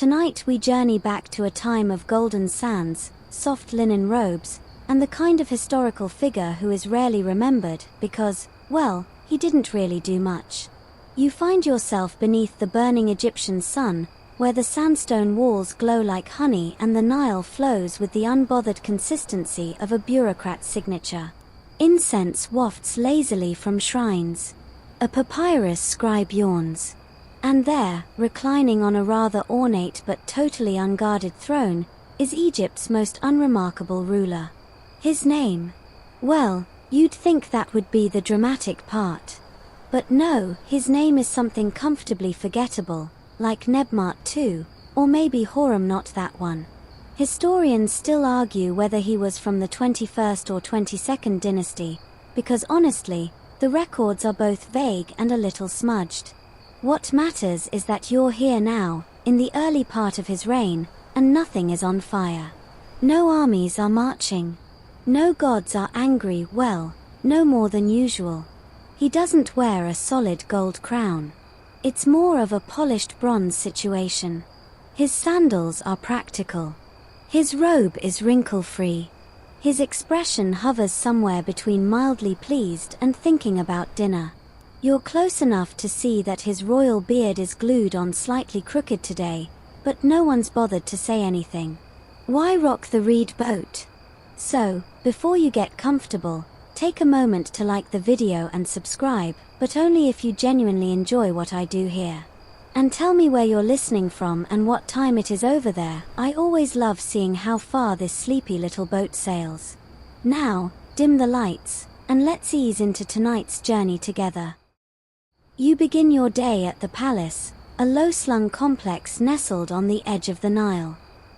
Tonight we journey back to a time of golden sands, soft linen robes, and the kind of historical figure who is rarely remembered because, well, he didn't really do much. You find yourself beneath the burning Egyptian sun, where the sandstone walls glow like honey and the Nile flows with the unbothered consistency of a bureaucrat's signature. Incense wafts lazily from shrines. A papyrus scribe yawns. And there, reclining on a rather ornate but totally unguarded throne, is Egypt's most unremarkable ruler. His name? Well, you'd think that would be the dramatic part. But no, his name is something comfortably forgettable, like Nebmart II, or maybe Horem, not that one. Historians still argue whether he was from the 21st or 22nd dynasty, because honestly, the records are both vague and a little smudged. What matters is that you're here now, in the early part of his reign, and nothing is on fire. No armies are marching. No gods are angry, well, no more than usual. He doesn't wear a solid gold crown. It's more of a polished bronze situation. His sandals are practical. His robe is wrinkle-free. His expression hovers somewhere between mildly pleased and thinking about dinner. You're close enough to see that his royal beard is glued on slightly crooked today, but no one's bothered to say anything. Why rock the reed boat? So, before you get comfortable, take a moment to like the video and subscribe, but only if you genuinely enjoy what I do here. And tell me where you're listening from and what time it is over there. I always love seeing how far this sleepy little boat sails. Now, dim the lights, and let's ease into tonight's journey together. You begin your day at the palace, a low-slung complex nestled on the edge of the Nile.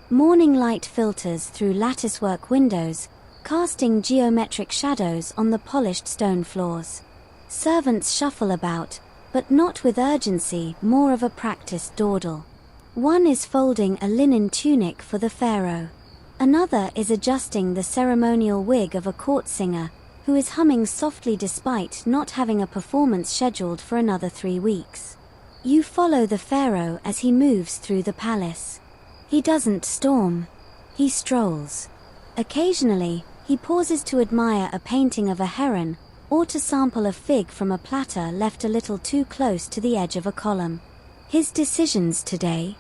Morning light filters through latticework windows, casting geometric shadows on the polished stone floors. Servants shuffle about, but not with urgency, more of a practiced dawdle. One is folding a linen tunic for the pharaoh. Another is adjusting the ceremonial wig of a court singer, who is humming softly despite not having a performance scheduled for another 3 weeks. You follow the pharaoh as he moves through the palace. He doesn't storm. He strolls. Occasionally, he pauses to admire a painting of a heron, or to sample a fig from a platter left a little too close to the edge of a column. His decisions today?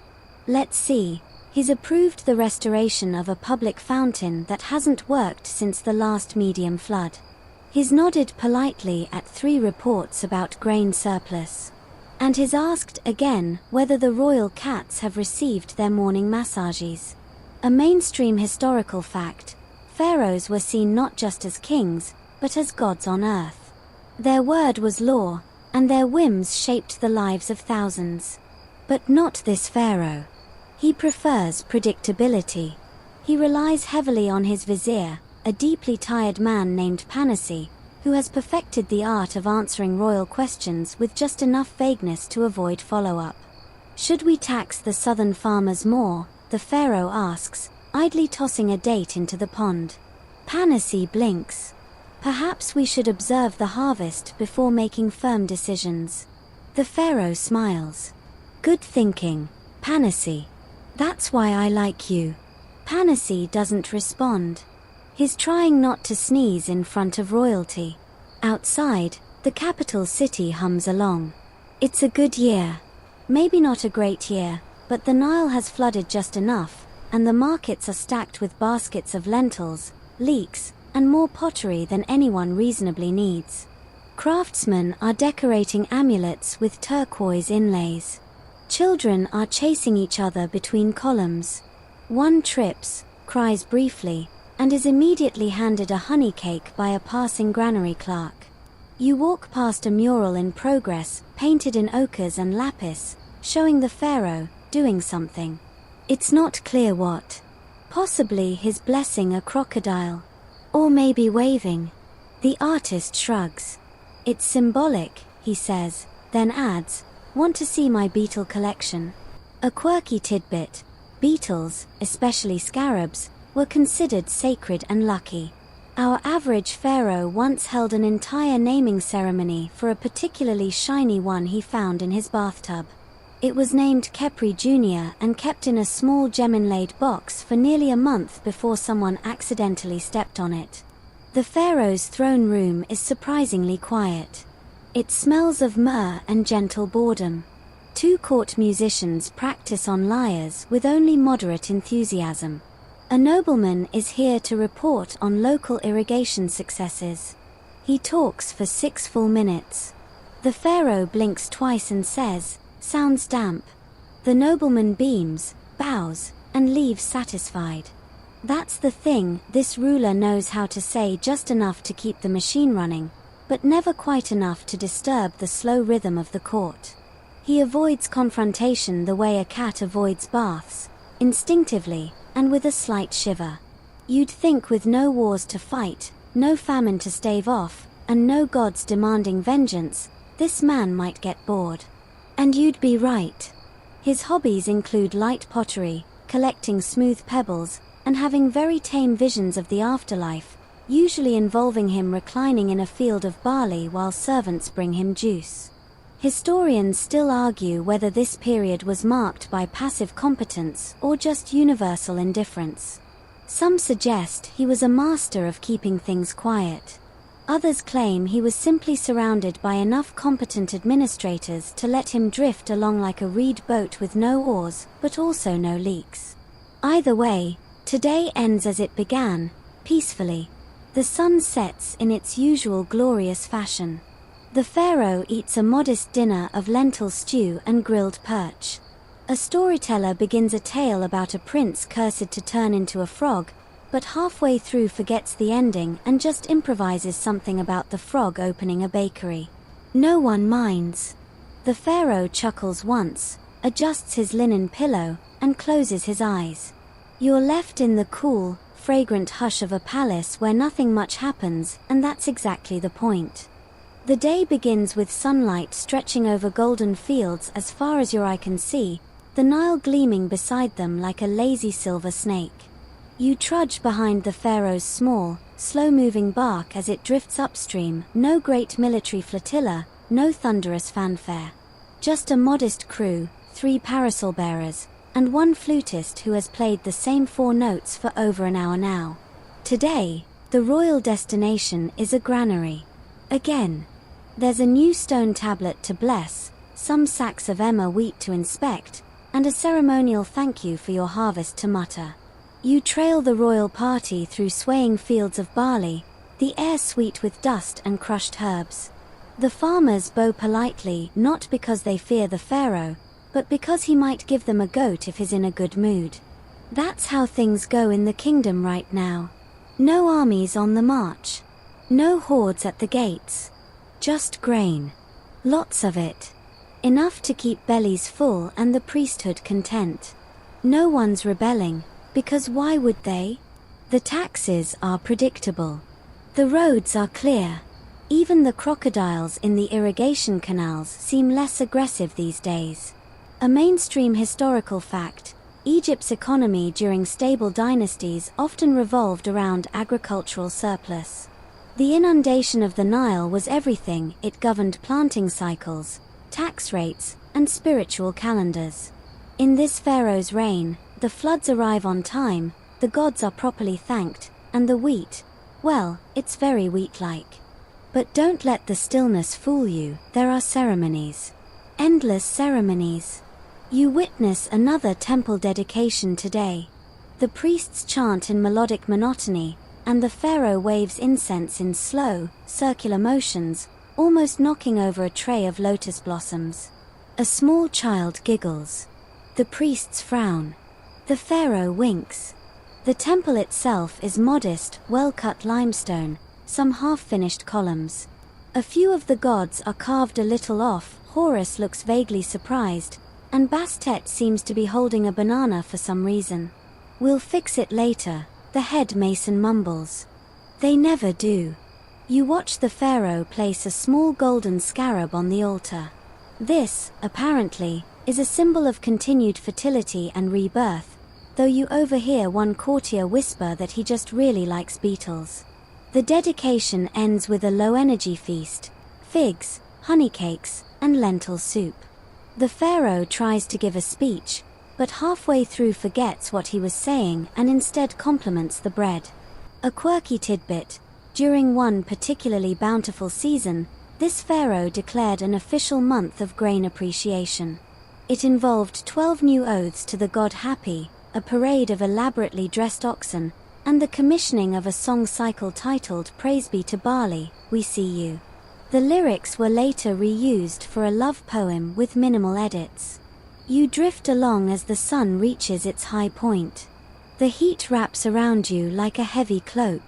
Let's see. He's approved the restoration of a public fountain that hasn't worked since the last medium flood. He's nodded politely at 3 reports about grain surplus. And he's asked again whether the royal cats have received their morning massages. A mainstream historical fact, pharaohs were seen not just as kings, but as gods on earth. Their word was law, and their whims shaped the lives of thousands. But not this pharaoh. He prefers predictability. He relies heavily on his vizier, a deeply tired man named Panassi, who has perfected the art of answering royal questions with just enough vagueness to avoid follow-up. Should we tax the southern farmers more? The pharaoh asks, idly tossing a date into the pond. Panassi blinks. Perhaps we should observe the harvest before making firm decisions. The pharaoh smiles. Good thinking, Panassi. That's why I like you. Panassi doesn't respond. He's trying not to sneeze in front of royalty. Outside, the capital city hums along. It's a good year. Maybe not a great year, but the Nile has flooded just enough, and the markets are stacked with baskets of lentils, leeks, and more pottery than anyone reasonably needs. Craftsmen are decorating amulets with turquoise inlays. Children are chasing each other between columns. One trips, cries briefly, and is immediately handed a honey cake by a passing granary clerk. You walk past a mural in progress, painted in ochres and lapis, showing the pharaoh doing something. It's not clear what. Possibly his blessing a crocodile. Or maybe waving. The artist shrugs. It's symbolic, he says, then adds, want to see my beetle collection? A quirky tidbit. Beetles, especially scarabs, were considered sacred and lucky. Our average pharaoh once held an entire naming ceremony for a particularly shiny one he found in his bathtub. It was named Khepri Jr. and kept in a small gem-inlaid box for nearly a month before someone accidentally stepped on it. The pharaoh's throne room is surprisingly quiet. It smells of myrrh and gentle boredom. 2 court musicians practice on lyres with only moderate enthusiasm. A nobleman is here to report on local irrigation successes. He talks for 6 full minutes. The pharaoh blinks twice and says, "Sounds damp." The nobleman beams, bows, and leaves satisfied. That's the thing, this ruler knows how to say just enough to keep the machine running, but never quite enough to disturb the slow rhythm of the court. He avoids confrontation the way a cat avoids baths, instinctively, and with a slight shiver. You'd think with no wars to fight, no famine to stave off, and no gods demanding vengeance, this man might get bored. And you'd be right. His hobbies include light pottery, collecting smooth pebbles, and having very tame visions of the afterlife, usually involving him reclining in a field of barley while servants bring him juice. Historians still argue whether this period was marked by passive competence or just universal indifference. Some suggest he was a master of keeping things quiet. Others claim he was simply surrounded by enough competent administrators to let him drift along like a reed boat with no oars, but also no leaks. Either way, today ends as it began, peacefully. The sun sets in its usual glorious fashion. The pharaoh eats a modest dinner of lentil stew and grilled perch. A storyteller begins a tale about a prince cursed to turn into a frog, but halfway through forgets the ending and just improvises something about the frog opening a bakery. No one minds. The pharaoh chuckles once, adjusts his linen pillow, and closes his eyes. You're left in the cool, fragrant hush of a palace where nothing much happens, and that's exactly the point. The day begins with sunlight stretching over golden fields as far as your eye can see, the Nile gleaming beside them like a lazy silver snake. You trudge behind the pharaoh's small, slow-moving bark as it drifts upstream, no great military flotilla, no thunderous fanfare. Just a modest crew, 3 parasol bearers, and 1 flutist who has played the same 4 notes for over an hour now. Today, the royal destination is a granary. Again. There's a new stone tablet to bless, some sacks of emmer wheat to inspect, and a ceremonial thank you for your harvest to mutter. You trail the royal party through swaying fields of barley, the air sweet with dust and crushed herbs. The farmers bow politely not because they fear the pharaoh, but because he might give them a goat if he's in a good mood. That's how things go in the kingdom right now. No armies on the march. No hordes at the gates. Just grain. Lots of it. Enough to keep bellies full and the priesthood content. No one's rebelling, because why would they? The taxes are predictable. The roads are clear. Even the crocodiles in the irrigation canals seem less aggressive these days. A mainstream historical fact, Egypt's economy during stable dynasties often revolved around agricultural surplus. The inundation of the Nile was everything. It governed planting cycles, tax rates, and spiritual calendars. In this pharaoh's reign, the floods arrive on time, the gods are properly thanked, and the wheat, well, it's very wheat-like. But don't let the stillness fool you, there are ceremonies. Endless ceremonies. You witness another temple dedication today. The priests chant in melodic monotony, and the pharaoh waves incense in slow, circular motions, almost knocking over a tray of lotus blossoms. A small child giggles. The priests frown. The pharaoh winks. The temple itself is modest, well-cut limestone, some half-finished columns. A few of the gods are carved a little off, Horus looks vaguely surprised, and Bastet seems to be holding a banana for some reason. We'll fix it later, the head mason mumbles. They never do. You watch the pharaoh place a small golden scarab on the altar. This, apparently, is a symbol of continued fertility and rebirth, though you overhear one courtier whisper that he just really likes beetles. The dedication ends with a low-energy feast, figs, honey cakes, and lentil soup. The pharaoh tries to give a speech, but halfway through forgets what he was saying and instead compliments the bread. A quirky tidbit: during one particularly bountiful season, this pharaoh declared an official month of grain appreciation. It involved 12 new oaths to the god Happy, a parade of elaborately dressed oxen, and the commissioning of a song cycle titled Praise Be to Barley, We See You. The lyrics were later reused for a love poem with minimal edits. You drift along as the sun reaches its high point. The heat wraps around you like a heavy cloak.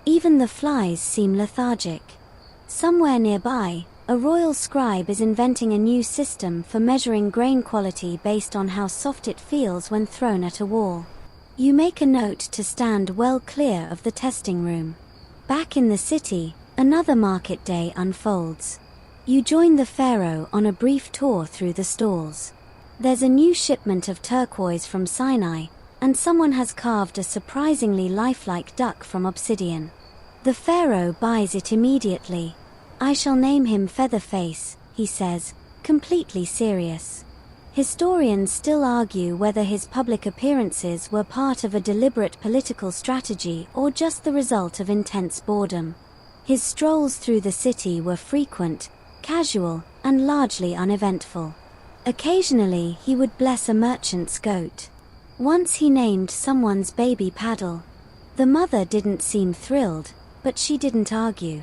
Even the flies seem lethargic. Somewhere nearby, a royal scribe is inventing a new system for measuring grain quality based on how soft it feels when thrown at a wall. You make a note to stand well clear of the testing room. Back in the city, another market day unfolds. You join the pharaoh on a brief tour through the stalls. There's a new shipment of turquoise from Sinai, and someone has carved a surprisingly lifelike duck from obsidian. The pharaoh buys it immediately. I shall name him Featherface, he says, completely serious. Historians still argue whether his public appearances were part of a deliberate political strategy or just the result of intense boredom. His strolls through the city were frequent, casual, and largely uneventful. Occasionally he would bless a merchant's goat. Once he named someone's baby Paddle. The mother didn't seem thrilled, but she didn't argue.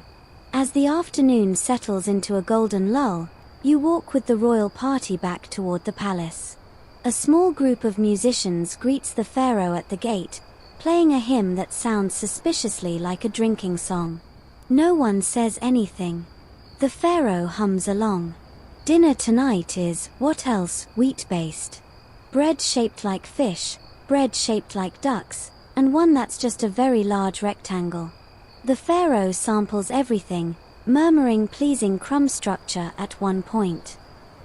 As the afternoon settles into a golden lull, you walk with the royal party back toward the palace. A small group of musicians greets the pharaoh at the gate, playing a hymn that sounds suspiciously like a drinking song. No one says anything. The pharaoh hums along. Dinner tonight is, what else, wheat-based. Bread shaped like fish, bread shaped like ducks, and one that's just a very large rectangle. The pharaoh samples everything, murmuring pleasing crumb structure at one point.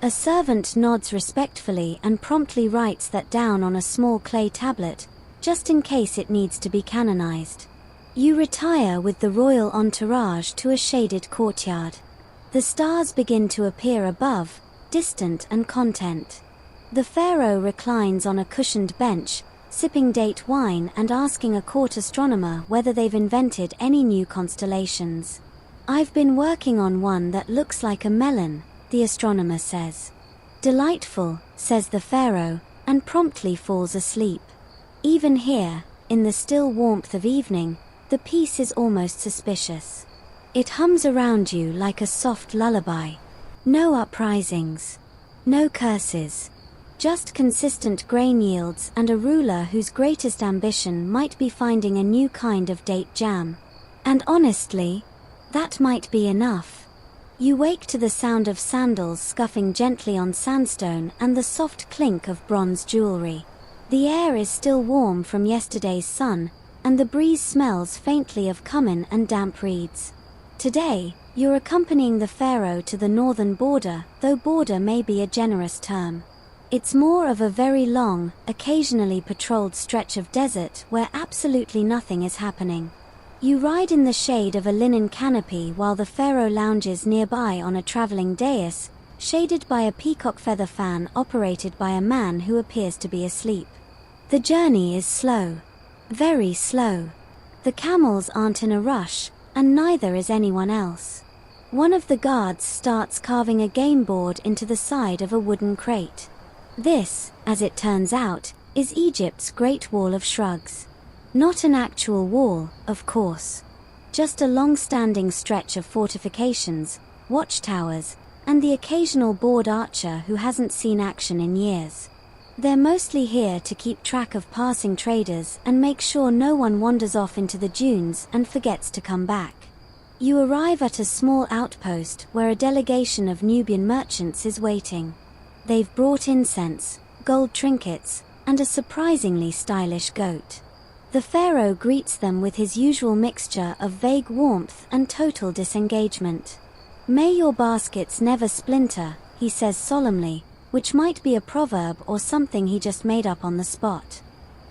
A servant nods respectfully and promptly writes that down on a small clay tablet, just in case it needs to be canonized. You retire with the royal entourage to a shaded courtyard. The stars begin to appear above, distant and content. The pharaoh reclines on a cushioned bench, sipping date wine and asking a court astronomer whether they've invented any new constellations. I've been working on one that looks like a melon, the astronomer says. Delightful, says the pharaoh, and promptly falls asleep. Even here, in the still warmth of evening, the peace is almost suspicious. It hums around you like a soft lullaby. No uprisings. No curses. Just consistent grain yields and a ruler whose greatest ambition might be finding a new kind of date jam. And honestly, that might be enough. You wake to the sound of sandals scuffing gently on sandstone and the soft clink of bronze jewelry. The air is still warm from yesterday's sun, and the breeze smells faintly of cumin and damp reeds. Today, you're accompanying the pharaoh to the northern border, though border may be a generous term. It's more of a very long, occasionally patrolled stretch of desert where absolutely nothing is happening. You ride in the shade of a linen canopy while the pharaoh lounges nearby on a traveling dais, shaded by a peacock feather fan operated by a man who appears to be asleep. The journey is slow. Very slow. The camels aren't in a rush, and neither is anyone else. One of the guards starts carving a game board into the side of a wooden crate. This, as it turns out, is Egypt's Great Wall of Shrugs. Not an actual wall, of course. Just a long-standing stretch of fortifications, watchtowers, and the occasional bored archer who hasn't seen action in years. They're mostly here to keep track of passing traders and make sure no one wanders off into the dunes and forgets to come back. You arrive at a small outpost where a delegation of Nubian merchants is waiting. They've brought incense, gold trinkets, and a surprisingly stylish goat. The pharaoh greets them with his usual mixture of vague warmth and total disengagement. May your baskets never splinter, he says solemnly, which might be a proverb or something he just made up on the spot.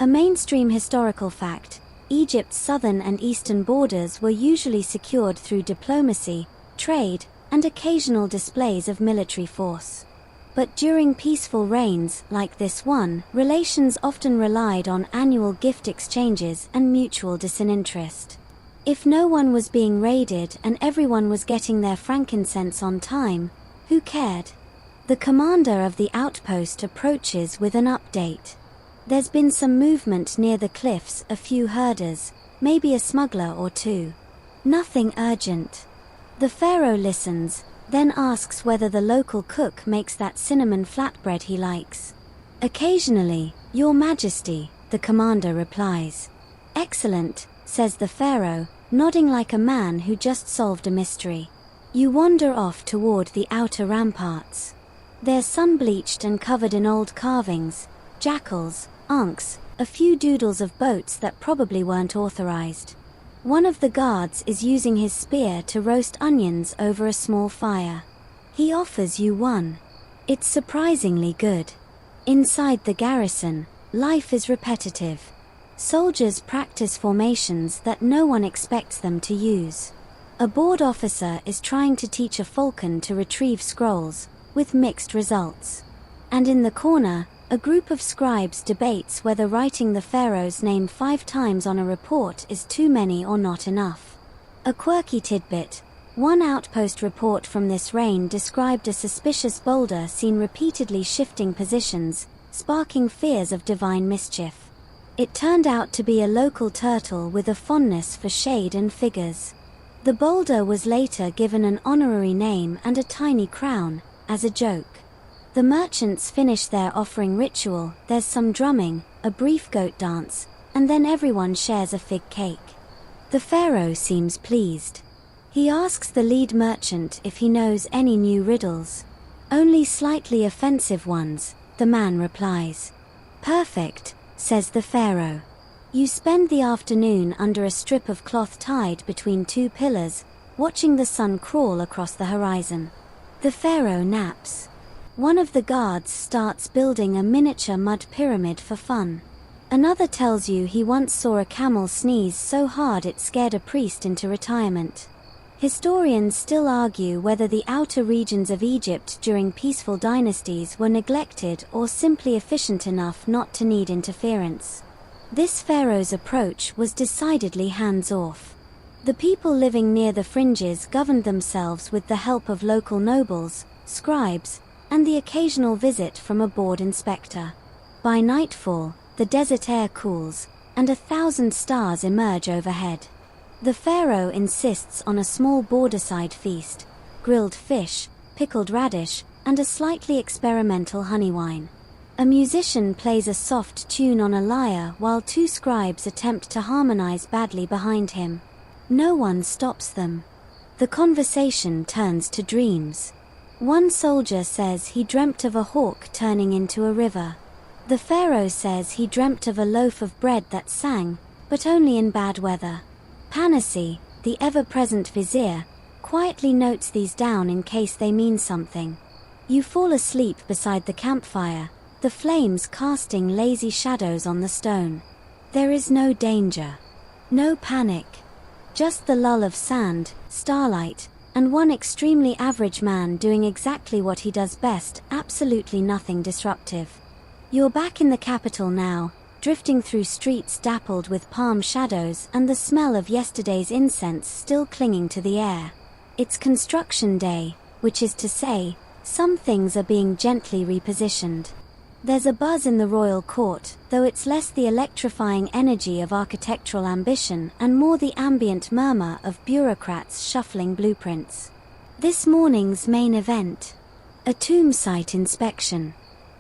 A mainstream historical fact, Egypt's southern and eastern borders were usually secured through diplomacy, trade, and occasional displays of military force. But during peaceful reigns, like this one, relations often relied on annual gift exchanges and mutual disinterest. If no one was being raided and everyone was getting their frankincense on time, who cared? The commander of the outpost approaches with an update. There's been some movement near the cliffs, a few herders, maybe a smuggler or two. Nothing urgent. The pharaoh listens, then asks whether the local cook makes that cinnamon flatbread he likes. Occasionally, Your Majesty, the commander replies. Excellent, says the pharaoh, nodding like a man who just solved a mystery. You wander off toward the outer ramparts. They're sun-bleached and covered in old carvings, jackals, ankhs, a few doodles of boats that probably weren't authorized. One of the guards is using his spear to roast onions over a small fire. He offers you one. It's surprisingly good. Inside the garrison, life is repetitive. Soldiers practice formations that no one expects them to use. A board officer is trying to teach a falcon to retrieve scrolls, with mixed results. And in the corner, a group of scribes debates whether writing the pharaoh's name 5 times on a report is too many or not enough. A quirky tidbit: one outpost report from this reign described a suspicious boulder seen repeatedly shifting positions, sparking fears of divine mischief. It turned out to be a local turtle with a fondness for shade and figures. The boulder was later given an honorary name and a tiny crown, as a joke. The merchants finish their offering ritual, there's some drumming, a brief goat dance, and then everyone shares a fig cake. The pharaoh seems pleased. He asks the lead merchant if he knows any new riddles. Only slightly offensive ones, the man replies. Perfect, says the pharaoh. You spend the afternoon under a strip of cloth tied between 2 pillars, watching the sun crawl across the horizon. The pharaoh naps. One of the guards starts building a miniature mud pyramid for fun. Another tells you he once saw a camel sneeze so hard it scared a priest into retirement. Historians still argue whether the outer regions of Egypt during peaceful dynasties were neglected or simply efficient enough not to need interference. This pharaoh's approach was decidedly hands-off. The people living near the fringes governed themselves with the help of local nobles, scribes, and the occasional visit from a board inspector. By nightfall, the desert air cools, and 1,000 stars emerge overhead. The pharaoh insists on a small borderside feast, grilled fish, pickled radish, and a slightly experimental honey wine. A musician plays a soft tune on a lyre while 2 scribes attempt to harmonize badly behind him. No one stops them. The conversation turns to dreams. One soldier says he dreamt of a hawk turning into a river. The pharaoh says he dreamt of a loaf of bread that sang, but only in bad weather. Panassi, the ever-present vizier, quietly notes these down in case they mean something. You fall asleep beside the campfire, the flames casting lazy shadows on the stone. There is no danger. No panic. Just the lull of sand, starlight, and one extremely average man doing exactly what he does best, absolutely nothing disruptive. You're back in the capital now, drifting through streets dappled with palm shadows and the smell of yesterday's incense still clinging to the air. It's construction day, which is to say, some things are being gently repositioned. There's a buzz in the royal court, though it's less the electrifying energy of architectural ambition and more the ambient murmur of bureaucrats shuffling blueprints. This morning's main event. A tomb site inspection.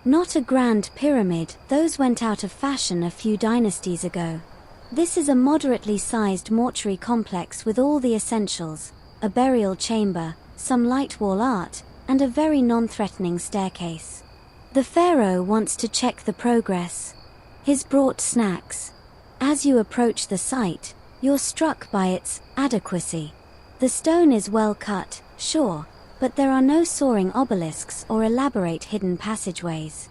Not a grand pyramid, those went out of fashion a few dynasties ago. This is a moderately sized mortuary complex with all the essentials, a burial chamber, some light wall art, and a very non-threatening staircase. The pharaoh wants to check the progress. He's brought snacks. As you approach the site, you're struck by its adequacy. The stone is well cut, sure, but there are no soaring obelisks or elaborate hidden passageways.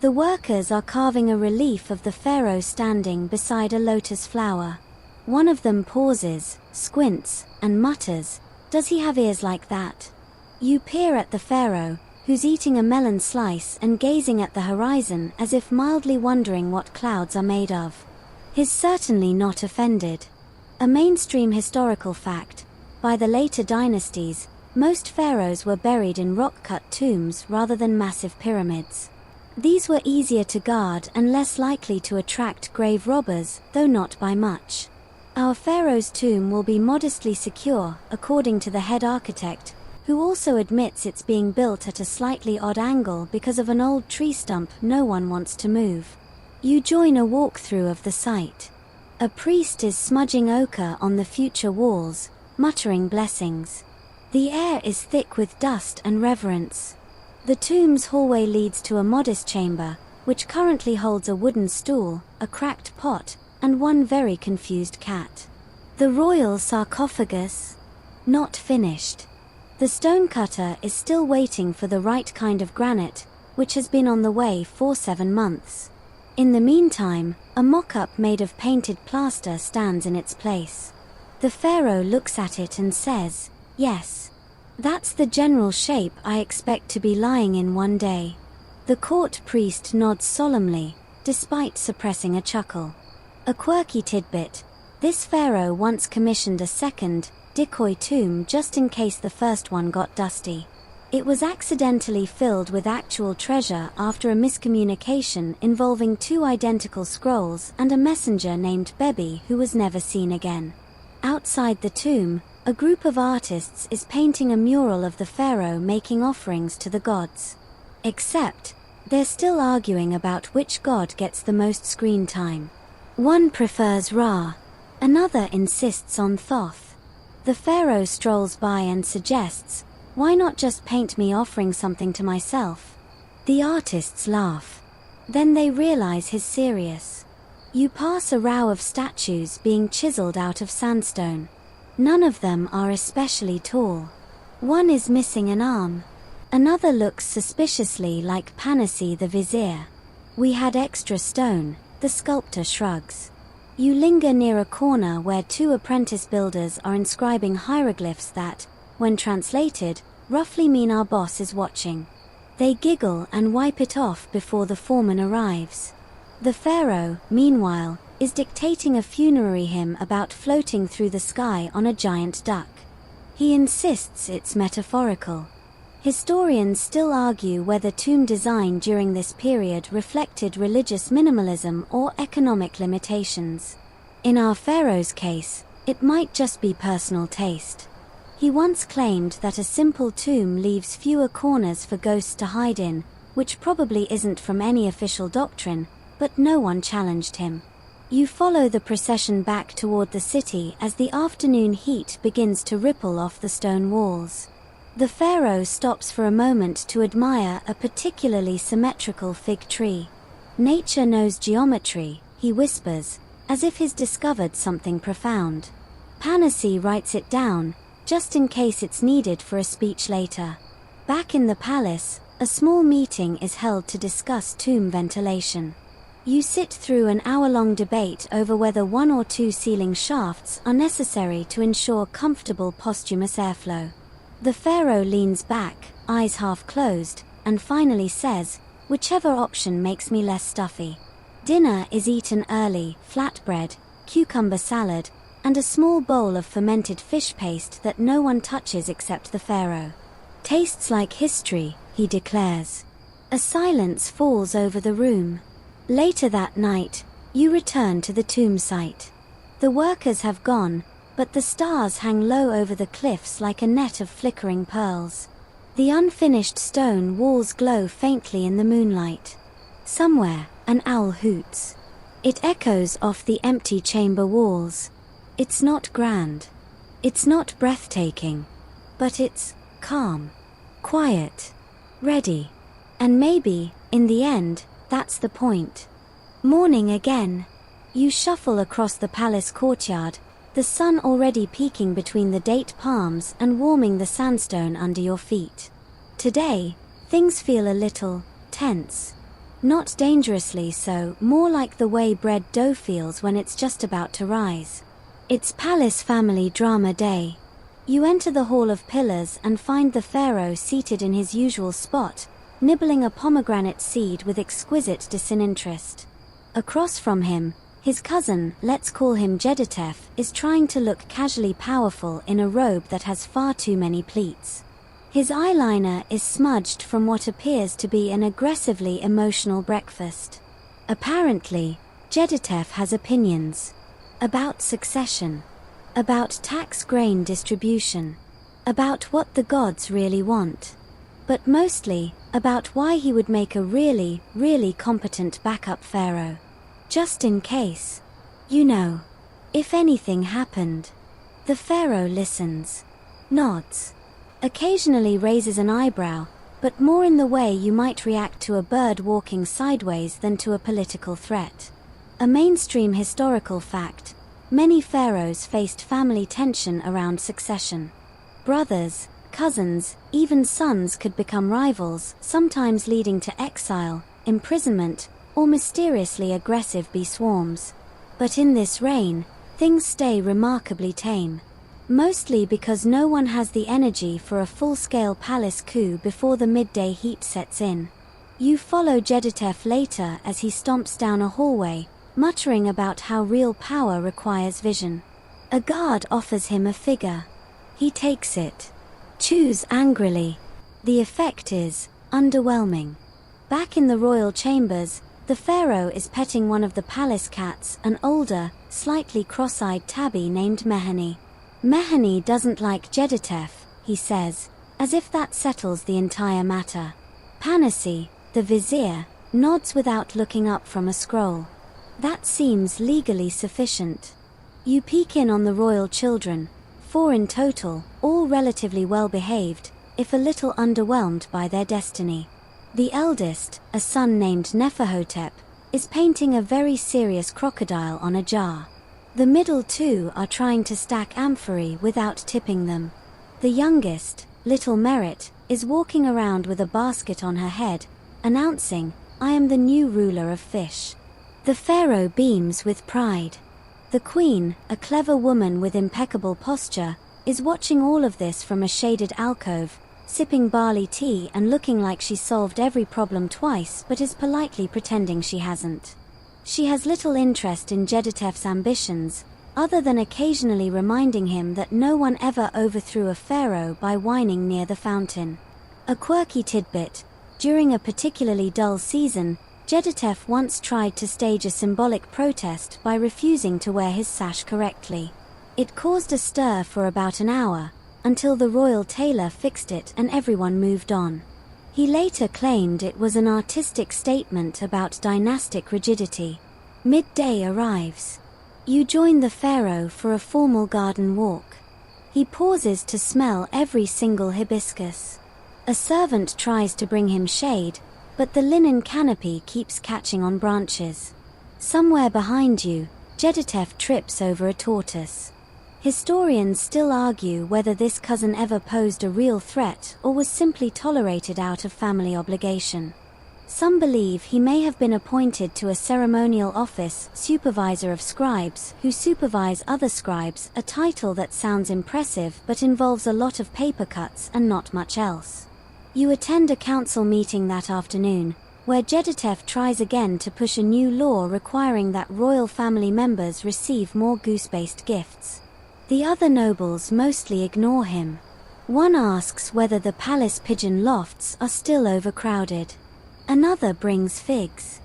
The workers are carving a relief of the pharaoh standing beside a lotus flower. One of them pauses, squints, and mutters, "Does he have ears like that?" You peer at the pharaoh, who's eating a melon slice and gazing at the horizon as if mildly wondering what clouds are made of. He's certainly not offended. A mainstream historical fact: by the later dynasties, most pharaohs were buried in rock-cut tombs rather than massive pyramids. These were easier to guard and less likely to attract grave robbers, though not by much. Our pharaoh's tomb will be modestly secure, according to the head architect, who also admits it's being built at a slightly odd angle because of an old tree stump no one wants to move. You join a walkthrough of the site. A priest is smudging ochre on the future walls, muttering blessings. The air is thick with dust and reverence. The tomb's hallway leads to a modest chamber, which currently holds a wooden stool, a cracked pot, and one very confused cat. The royal sarcophagus? Not finished. The stonecutter is still waiting for the right kind of granite, which has been on the way for 7 months. In the meantime, a mock-up made of painted plaster stands in its place. The pharaoh looks at it and says, "Yes. That's the general shape I expect to be lying in one day." The court priest nods solemnly, despite suppressing a chuckle. A quirky tidbit: this pharaoh once commissioned a second, decoy tomb just in case the first one got dusty. It was accidentally filled with actual treasure after a miscommunication involving 2 identical scrolls and a messenger named Bebi who was never seen again. Outside the tomb, a group of artists is painting a mural of the pharaoh making offerings to the gods. Except, they're still arguing about which god gets the most screen time. One prefers Ra. Another insists on Thoth. The pharaoh strolls by and suggests, "Why not just paint me offering something to myself?" The artists laugh. Then they realize he's serious. You pass a row of statues being chiseled out of sandstone. None of them are especially tall. One is missing an arm. Another looks suspiciously like Panassi the vizier. "We had extra stone," the sculptor shrugs. You linger near a corner where 2 apprentice builders are inscribing hieroglyphs that, when translated, roughly mean "our boss is watching." They giggle and wipe it off before the foreman arrives. The pharaoh, meanwhile, is dictating a funerary hymn about floating through the sky on a giant duck. He insists it's metaphorical. Historians still argue whether tomb design during this period reflected religious minimalism or economic limitations. In our pharaoh's case, it might just be personal taste. He once claimed that a simple tomb leaves fewer corners for ghosts to hide in, which probably isn't from any official doctrine, but no one challenged him. You follow the procession back toward the city as the afternoon heat begins to ripple off the stone walls. The pharaoh stops for a moment to admire a particularly symmetrical fig tree. "Nature knows geometry," he whispers, as if he's discovered something profound. Panassi writes it down, just in case it's needed for a speech later. Back in the palace, a small meeting is held to discuss tomb ventilation. You sit through an hour-long debate over whether 1 or 2 ceiling shafts are necessary to ensure comfortable posthumous airflow. The pharaoh leans back, eyes half closed, and finally says, "Whichever option makes me less stuffy." Dinner is eaten early: flatbread, cucumber salad, and a small bowl of fermented fish paste that no one touches except the pharaoh. "Tastes like history," he declares. A silence falls over the room. Later that night, you return to the tomb site. The workers have gone, but the stars hang low over the cliffs like a net of flickering pearls. The unfinished stone walls glow faintly in the moonlight. Somewhere, an owl hoots. It echoes off the empty chamber walls. It's not grand. It's not breathtaking. But it's calm, quiet, ready. And maybe, in the end, that's the point. Morning again. You shuffle across the palace courtyard, the sun already peeking between the date palms and warming the sandstone under your feet. Today, things feel a little tense. Not dangerously so, more like the way bread dough feels when it's just about to rise. It's palace family drama day. You enter the Hall of Pillars and find the pharaoh seated in his usual spot, nibbling a pomegranate seed with exquisite disinterest. Across from him, his cousin, let's call him Jeditef, is trying to look casually powerful in a robe that has far too many pleats. His eyeliner is smudged from what appears to be an aggressively emotional breakfast. Apparently, Jeditef has opinions about succession, about tax grain distribution, about what the gods really want, but mostly about why he would make a really, really competent backup pharaoh. Just in case. You know, if anything happened. The pharaoh listens, nods, occasionally raises an eyebrow, but more in the way you might react to a bird walking sideways than to a political threat. A mainstream historical fact: many pharaohs faced family tension around succession. Brothers, cousins, even sons could become rivals, sometimes leading to exile, imprisonment, or mysteriously aggressive bee swarms. But in this reign, things stay remarkably tame. Mostly because no one has the energy for a full-scale palace coup before the midday heat sets in. You follow Jeditef later as he stomps down a hallway, muttering about how real power requires vision. A guard offers him a figure. He takes it. Chews angrily. The effect is underwhelming. Back in the royal chambers, the pharaoh is petting one of the palace cats, an older, slightly cross-eyed tabby named Mehani. Mehani doesn't like Jeditef, he says, as if that settles the entire matter. Panassi, the vizier, nods without looking up from a scroll. That seems legally sufficient. You peek in on the royal children, 4 in total, all relatively well behaved, if a little underwhelmed by their destiny. The eldest, a son named Neferhotep, is painting a very serious crocodile on a jar. The middle 2 are trying to stack amphorae without tipping them. The youngest, little Merit, is walking around with a basket on her head, announcing, "I am the new ruler of fish." The pharaoh beams with pride. The queen, a clever woman with impeccable posture, is watching all of this from a shaded alcove, sipping barley tea and looking like she solved every problem twice but is politely pretending she hasn't. She has little interest in Jeditef's ambitions, other than occasionally reminding him that no one ever overthrew a pharaoh by whining near the fountain. A quirky tidbit: during a particularly dull season, Jeditef once tried to stage a symbolic protest by refusing to wear his sash correctly. It caused a stir for about an hour, until the royal tailor fixed it and everyone moved on. He later claimed it was an artistic statement about dynastic rigidity. Midday arrives. You join the pharaoh for a formal garden walk. He pauses to smell every single hibiscus. A servant tries to bring him shade, but the linen canopy keeps catching on branches. Somewhere behind you, Jeditef trips over a tortoise. Historians still argue whether this cousin ever posed a real threat or was simply tolerated out of family obligation. Some believe he may have been appointed to a ceremonial office, supervisor of scribes, who supervise other scribes, a title that sounds impressive but involves a lot of paper cuts and not much else. You attend a council meeting that afternoon, where Jeditef tries again to push a new law requiring that royal family members receive more goose-based gifts. The other nobles mostly ignore him. One asks whether the palace pigeon lofts are still overcrowded. Another brings figs.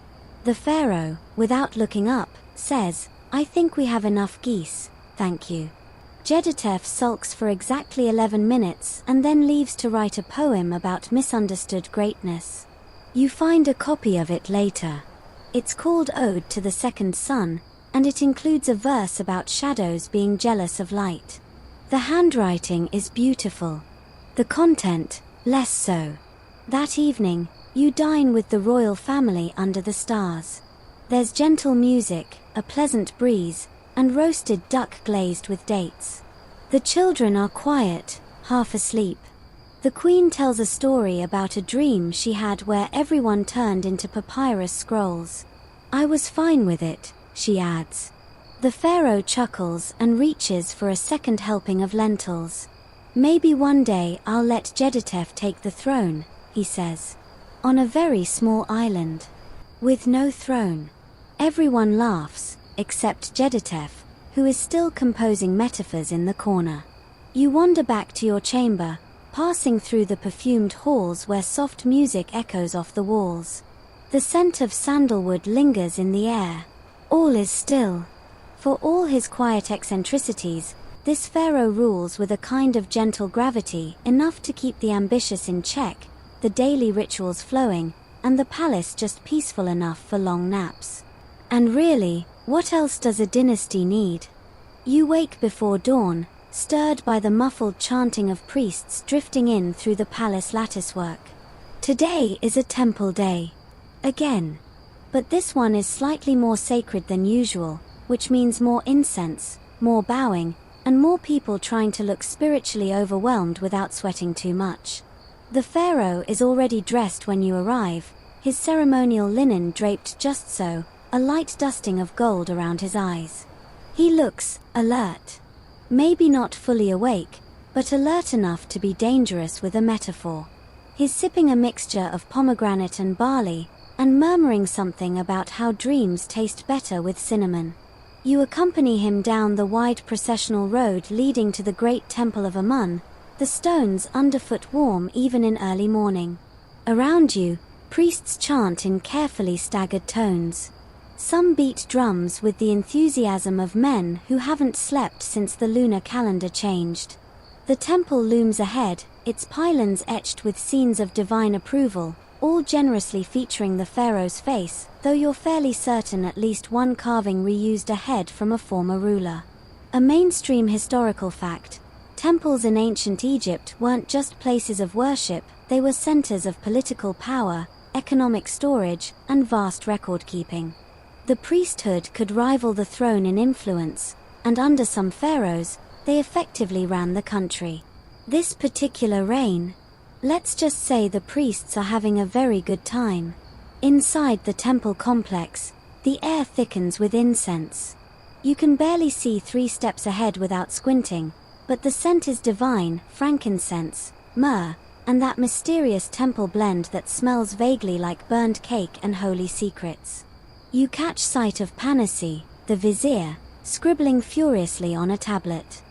The pharaoh, without looking up, says, "I think we have enough geese, thank you." Jeditef sulks for exactly 11 minutes and then leaves to write a poem about misunderstood greatness. You find a copy of it later. It's called Ode to the Second Son, and it includes a verse about shadows being jealous of light. The handwriting is beautiful. The content, less so. That evening, you dine with the royal family under the stars. There's gentle music, a pleasant breeze, and roasted duck glazed with dates. The children are quiet, half asleep. The queen tells a story about a dream she had where everyone turned into papyrus scrolls. "I was fine with it," she adds. The pharaoh chuckles and reaches for a second helping of lentils. Maybe one day I'll let Jeditef take the throne, he says. On a very small island. With no throne. Everyone laughs, except Jeditef, who is still composing metaphors in the corner. You wander back to your chamber, passing through the perfumed halls where soft music echoes off the walls. The scent of sandalwood lingers in the air. All is still. For all his quiet eccentricities, this pharaoh rules with a kind of gentle gravity, enough to keep the ambitious in check, the daily rituals flowing, and the palace just peaceful enough for long naps. And really, what else does a dynasty need? You wake before dawn, stirred by the muffled chanting of priests drifting in through the palace latticework. Today is a temple day. Again. But this one is slightly more sacred than usual, which means more incense, more bowing, and more people trying to look spiritually overwhelmed without sweating too much. The pharaoh is already dressed when you arrive, his ceremonial linen draped just so, a light dusting of gold around his eyes. He looks alert. Maybe not fully awake, but alert enough to be dangerous with a metaphor. He's sipping a mixture of pomegranate and barley, and murmuring something about how dreams taste better with cinnamon. You accompany him down the wide processional road leading to the great temple of Amun, the stones underfoot warm even in early morning. Around you, priests chant in carefully staggered tones. Some beat drums with the enthusiasm of men who haven't slept since the lunar calendar changed. The temple looms ahead, its pylons etched with scenes of divine approval, all generously featuring the pharaoh's face, though you're fairly certain at least one carving reused a head from a former ruler. A mainstream historical fact: temples in ancient Egypt weren't just places of worship, they were centers of political power, economic storage, and vast record-keeping. The priesthood could rival the throne in influence, and under some pharaohs, they effectively ran the country. This particular reign, let's just say the priests are having a very good time. Inside the temple complex, the air thickens with incense. You can barely see 3 steps ahead without squinting, but the scent is divine: frankincense, myrrh, and that mysterious temple blend that smells vaguely like burned cake and holy secrets. You catch sight of Panassi, the vizier, scribbling furiously on a tablet.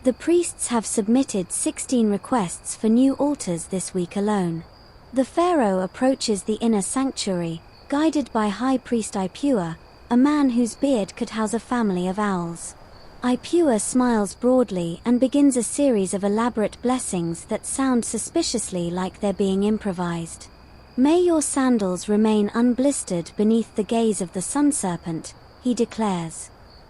The priests have submitted 16 requests for new altars this week alone. The pharaoh approaches the inner sanctuary, guided by High Priest Ipua, a man whose beard could house a family of owls. Ipua smiles broadly and begins a series of elaborate blessings that sound suspiciously like they're being improvised. May your sandals remain unblistered beneath the gaze of the sun serpent, he declares.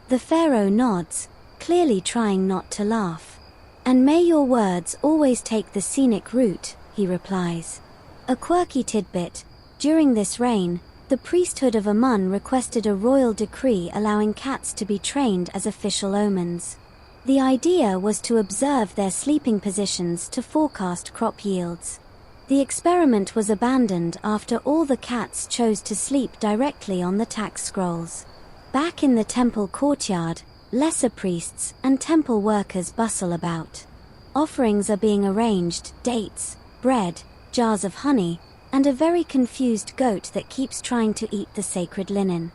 The pharaoh nods, clearly trying not to laugh. And may your words always take the scenic route, he replies. A quirky tidbit: during this reign, the priesthood of Amun requested a royal decree allowing cats to be trained as official omens. The idea was to observe their sleeping positions to forecast crop yields. The experiment was abandoned after all the cats chose to sleep directly on the tax scrolls. Back in the temple courtyard, lesser priests and temple workers bustle about. Offerings are being arranged: dates, bread, jars of honey, and a very confused goat that keeps trying to eat the sacred linen.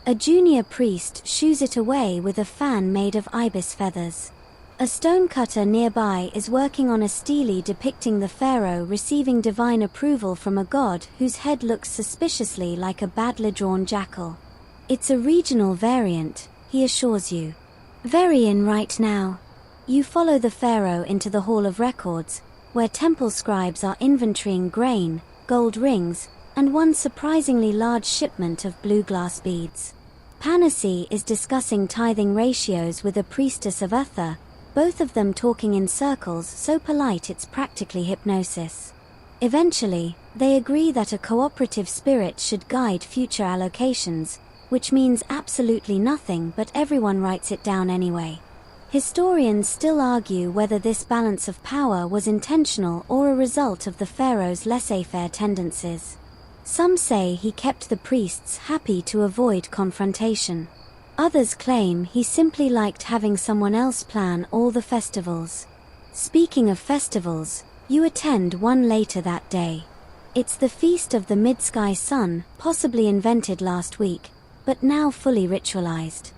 A junior priest shoos it away with a fan made of ibis feathers. A stonecutter nearby is working on a stele depicting the pharaoh receiving divine approval from a god whose head looks suspiciously like a badly drawn jackal. It's a regional variant, he assures you. Very in right now. You follow the pharaoh into the Hall of Records, where temple scribes are inventorying grain, gold rings, and one surprisingly large shipment of blue glass beads. Panassi is discussing tithing ratios with a priestess of Uther, both of them talking in circles so polite it's practically hypnosis. Eventually, they agree that a cooperative spirit should guide future allocations, which means absolutely nothing, but everyone writes it down anyway. Historians still argue whether this balance of power was intentional or a result of the pharaoh's laissez-faire tendencies. Some say he kept the priests happy to avoid confrontation. Others claim he simply liked having someone else plan all the festivals. Speaking of festivals, you attend one later that day. It's the Feast of the Mid-Sky Sun, possibly invented last week, but now fully ritualized.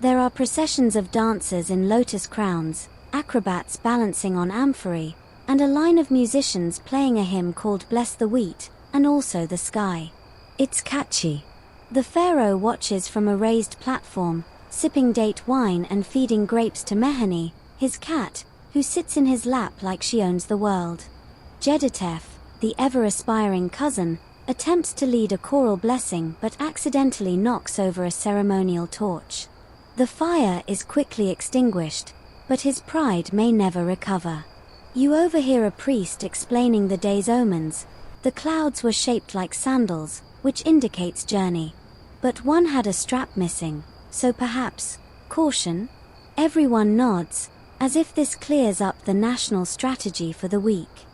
There are processions of dancers in lotus crowns, acrobats balancing on amphorae, and a line of musicians playing a hymn called Bless the Wheat, and also the Sky. It's catchy. The pharaoh watches from a raised platform, sipping date wine and feeding grapes to Mehani, his cat, who sits in his lap like she owns the world. Jeditef, the ever-aspiring cousin, attempts to lead a choral blessing but accidentally knocks over a ceremonial torch. The fire is quickly extinguished, but his pride may never recover. You overhear a priest explaining the day's omens. The clouds were shaped like sandals, which indicates journey. But one had a strap missing, so perhaps, caution? Everyone nods, as if this clears up the national strategy for the week.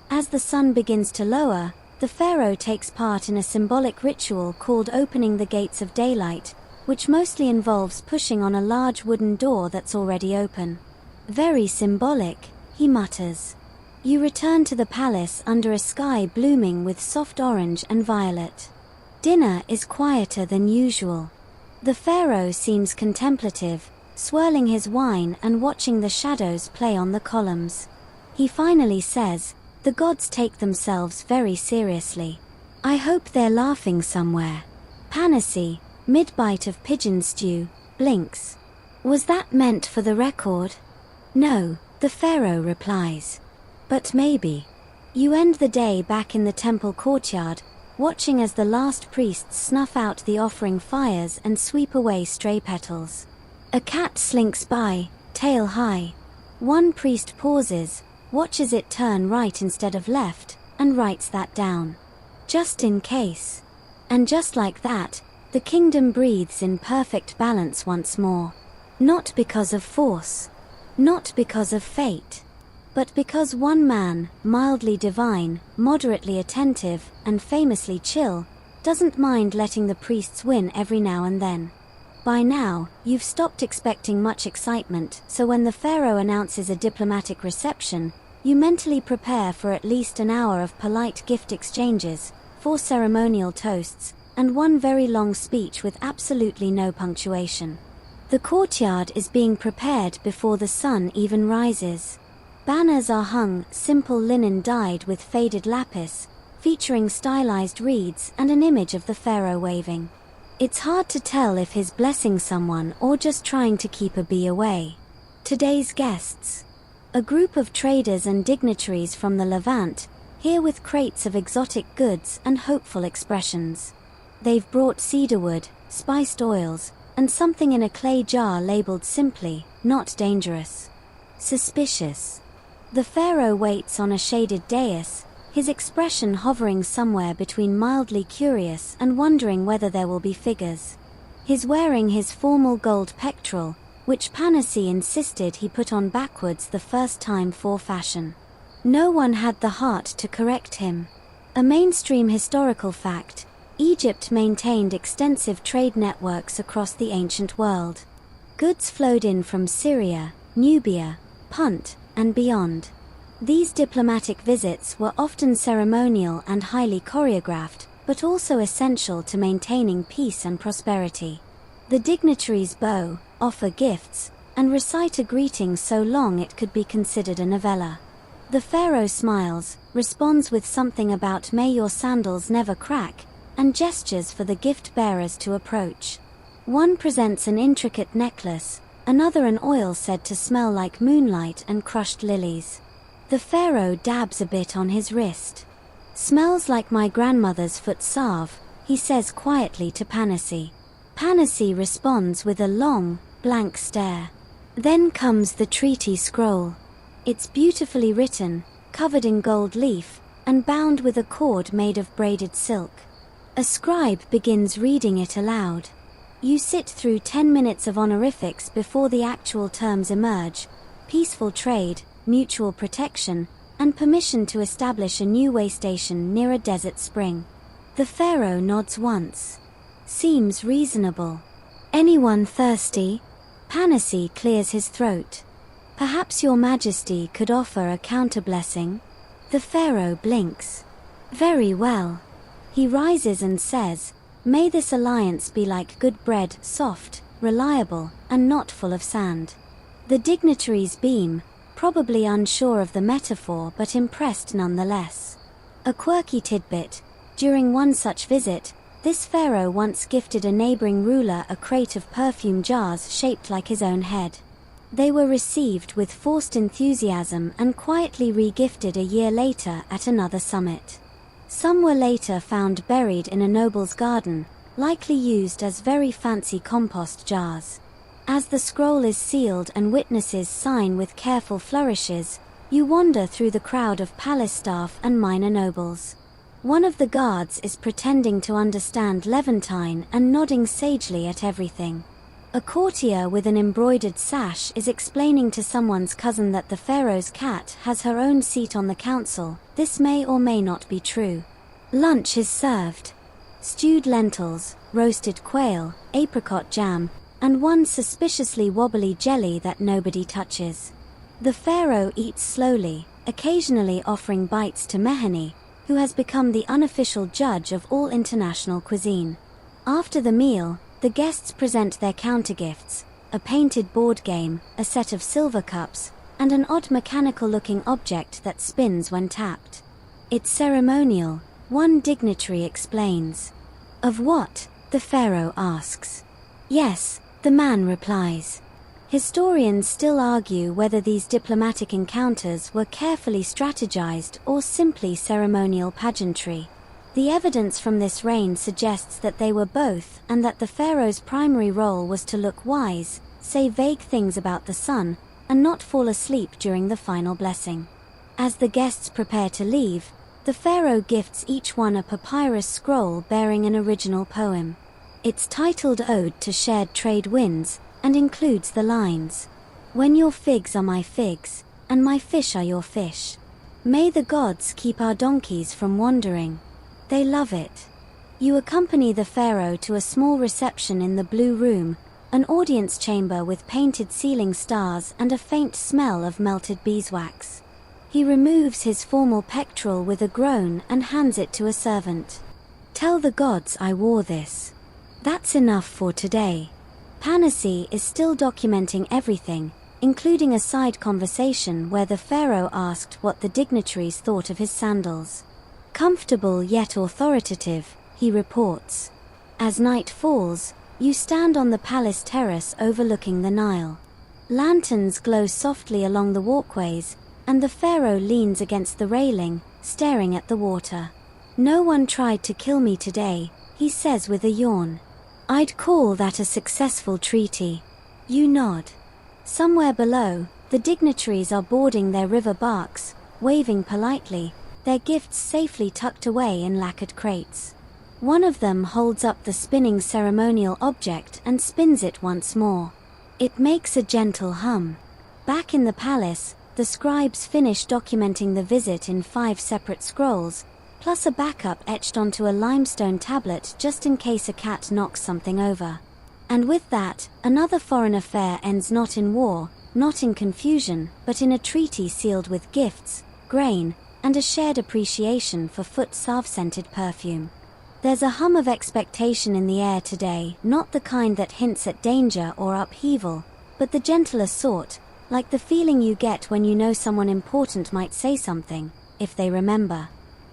As the sun begins to lower, the pharaoh takes part in a symbolic ritual called opening the gates of daylight, which mostly involves pushing on a large wooden door that's already open. Very symbolic, he mutters. You return to the palace under a sky blooming with soft orange and violet. Dinner is quieter than usual. The pharaoh seems contemplative, swirling his wine and watching the shadows play on the columns. He finally says, "The gods take themselves very seriously. I hope they're laughing somewhere." Panassi, mid-bite of pigeon stew, blinks. "Was that meant for the record?" "No," the pharaoh replies. "But maybe." You end the day back in the temple courtyard, watching as the last priests snuff out the offering fires and sweep away stray petals. A cat slinks by, tail high. One priest pauses, watches it turn right instead of left, and writes that down. Just in case. And just like that, the kingdom breathes in perfect balance once more. Not because of force. Not because of fate. But because one man, mildly divine, moderately attentive, and famously chill, doesn't mind letting the priests win every now and then. By now, you've stopped expecting much excitement, so when the pharaoh announces a diplomatic reception, you mentally prepare for at least an hour of polite gift exchanges, 4 ceremonial toasts, and one very long speech with absolutely no punctuation. The courtyard is being prepared before the sun even rises. Banners are hung, simple linen dyed with faded lapis, featuring stylized reeds and an image of the pharaoh waving. It's hard to tell if he's blessing someone or just trying to keep a bee away. Today's guests. A group of traders and dignitaries from the Levant, here with crates of exotic goods and hopeful expressions. They've brought cedarwood, spiced oils, and something in a clay jar labeled simply, "Not dangerous." Suspicious. The pharaoh waits on a shaded dais, his expression hovering somewhere between mildly curious and wondering whether there will be figures. He's wearing his formal gold pectoral, which Panassi insisted he put on backwards the first time for fashion. No one had the heart to correct him. A mainstream historical fact, Egypt maintained extensive trade networks across the ancient world. Goods flowed in from Syria, Nubia, Punt, and beyond. These diplomatic visits were often ceremonial and highly choreographed, but also essential to maintaining peace and prosperity. The dignitaries bow, offer gifts, and recite a greeting so long it could be considered a novella. The pharaoh smiles, responds with something about "may your sandals never crack," and gestures for the gift bearers to approach. One presents an intricate necklace, another an oil said to smell like moonlight and crushed lilies. The pharaoh dabs a bit on his wrist. "Smells like my grandmother's foot salve," he says quietly to Panassi. Panassi responds with a long, blank stare. Then comes the treaty scroll. It's beautifully written, covered in gold leaf, and bound with a cord made of braided silk. A scribe begins reading it aloud. You sit through 10 minutes of honorifics before the actual terms emerge: peaceful trade, mutual protection, and permission to establish a new way station near a desert spring. The pharaoh nods once. Seems reasonable. "Anyone thirsty?" Panassi clears his throat. "Perhaps your majesty could offer a counter-blessing?" The pharaoh blinks. "Very well." He rises and says, "May this alliance be like good bread, soft, reliable, and not full of sand." The dignitaries beam, probably unsure of the metaphor but impressed nonetheless. A quirky tidbit: during one such visit, this pharaoh once gifted a neighboring ruler a crate of perfume jars shaped like his own head. They were received with forced enthusiasm and quietly re-gifted a year later at another summit. Some were later found buried in a noble's garden, likely used as very fancy compost jars. As the scroll is sealed and witnesses sign with careful flourishes, you wander through the crowd of palace staff and minor nobles. One of the guards is pretending to understand Levantine and nodding sagely at everything. A courtier with an embroidered sash is explaining to someone's cousin that the pharaoh's cat has her own seat on the council. This may or may not be true. Lunch is served. Stewed lentils, roasted quail, apricot jam, and one suspiciously wobbly jelly that nobody touches. The pharaoh eats slowly, occasionally offering bites to Mehani, who has become the unofficial judge of all international cuisine. After the meal, the guests present their countergifts: a painted board game, a set of silver cups, and an odd mechanical-looking object that spins when tapped. "It's ceremonial," one dignitary explains. "Of what?" the pharaoh asks. "Yes," the man replies. Historians still argue whether these diplomatic encounters were carefully strategized or simply ceremonial pageantry. The evidence from this reign suggests that they were both, and that the pharaoh's primary role was to look wise, say vague things about the sun, and not fall asleep during the final blessing. As the guests prepare to leave, the pharaoh gifts each one a papyrus scroll bearing an original poem. It's titled Ode to Shared Trade Winds, and includes the lines, "When your figs are my figs, and my fish are your fish. May the gods keep our donkeys from wandering." They love it. You accompany the pharaoh to a small reception in the Blue Room, an audience chamber with painted ceiling stars and a faint smell of melted beeswax. He removes his formal pectoral with a groan and hands it to a servant. "Tell the gods I wore this." That's enough for today. Panassi is still documenting everything, including a side conversation where the pharaoh asked what the dignitaries thought of his sandals. "Comfortable yet authoritative," he reports. As night falls, you stand on the palace terrace overlooking the Nile. Lanterns glow softly along the walkways, and the pharaoh leans against the railing, staring at the water. "No one tried to kill me today," he says with a yawn. "I'd call that a successful treaty." You nod. Somewhere below, the dignitaries are boarding their river barks, waving politely, their gifts safely tucked away in lacquered crates. One of them holds up the spinning ceremonial object and spins it once more. It makes a gentle hum. Back in the palace, the scribes finish documenting the visit in 5 separate scrolls, plus a backup etched onto a limestone tablet just in case a cat knocks something over. And with that, another foreign affair ends not in war, not in confusion, but in a treaty sealed with gifts, grain, and a shared appreciation for foot salve-scented perfume. There's a hum of expectation in the air today, not the kind that hints at danger or upheaval, but the gentler sort, like the feeling you get when you know someone important might say something, if they remember.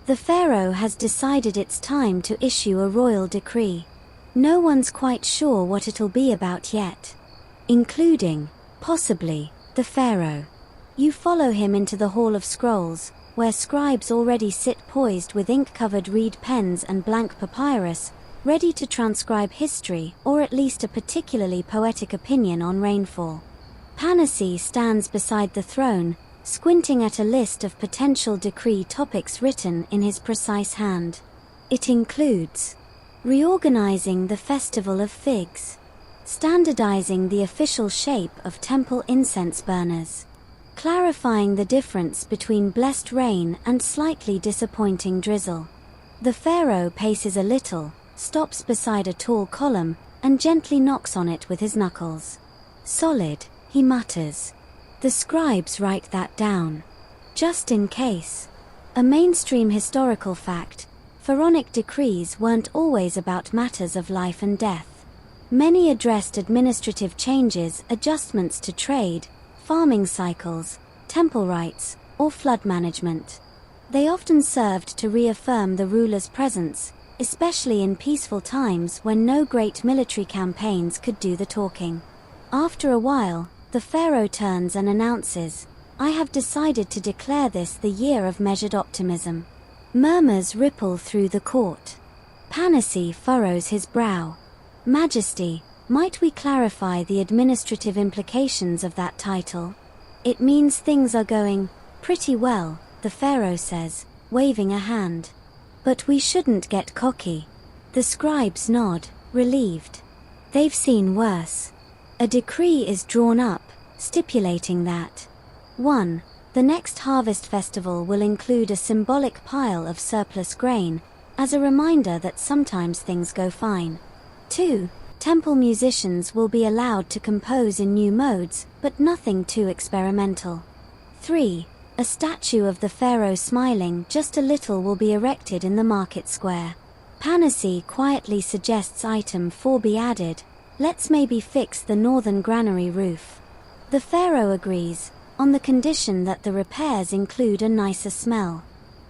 The pharaoh has decided it's time to issue a royal decree. No one's quite sure what it'll be about yet. Including, possibly, the pharaoh. You follow him into the Hall of Scrolls, where scribes already sit poised with ink-covered reed pens and blank papyrus, ready to transcribe history or at least a particularly poetic opinion on rainfall. Panassi stands beside the throne, squinting at a list of potential decree topics written in his precise hand. It includes reorganizing the Festival of Figs, standardizing the official shape of temple incense burners, clarifying the difference between blessed rain and slightly disappointing drizzle. The pharaoh paces a little, stops beside a tall column, and gently knocks on it with his knuckles. "Solid," he mutters. The scribes write that down. Just in case. A mainstream historical fact, pharaonic decrees weren't always about matters of life and death. Many addressed administrative changes, adjustments to trade, farming cycles, temple rites, or flood management. They often served to reaffirm the ruler's presence, especially in peaceful times when no great military campaigns could do the talking. After a while, the pharaoh turns and announces, "I have decided to declare this the year of measured optimism." Murmurs ripple through the court. Panassi furrows his brow. "Majesty, might we clarify the administrative implications of that title?" "It means things are going pretty well," the pharaoh says, waving a hand. "But we shouldn't get cocky." The scribes nod, relieved. They've seen worse. A decree is drawn up, stipulating that 1. The next harvest festival will include a symbolic pile of surplus grain, as a reminder that sometimes things go fine. 2. Temple musicians will be allowed to compose in new modes, but nothing too experimental. 3. A statue of the pharaoh smiling just a little will be erected in the market square. Panassi quietly suggests item 4 be added. "Let's maybe fix the northern granary roof." The pharaoh agrees, on the condition that the repairs include a nicer smell.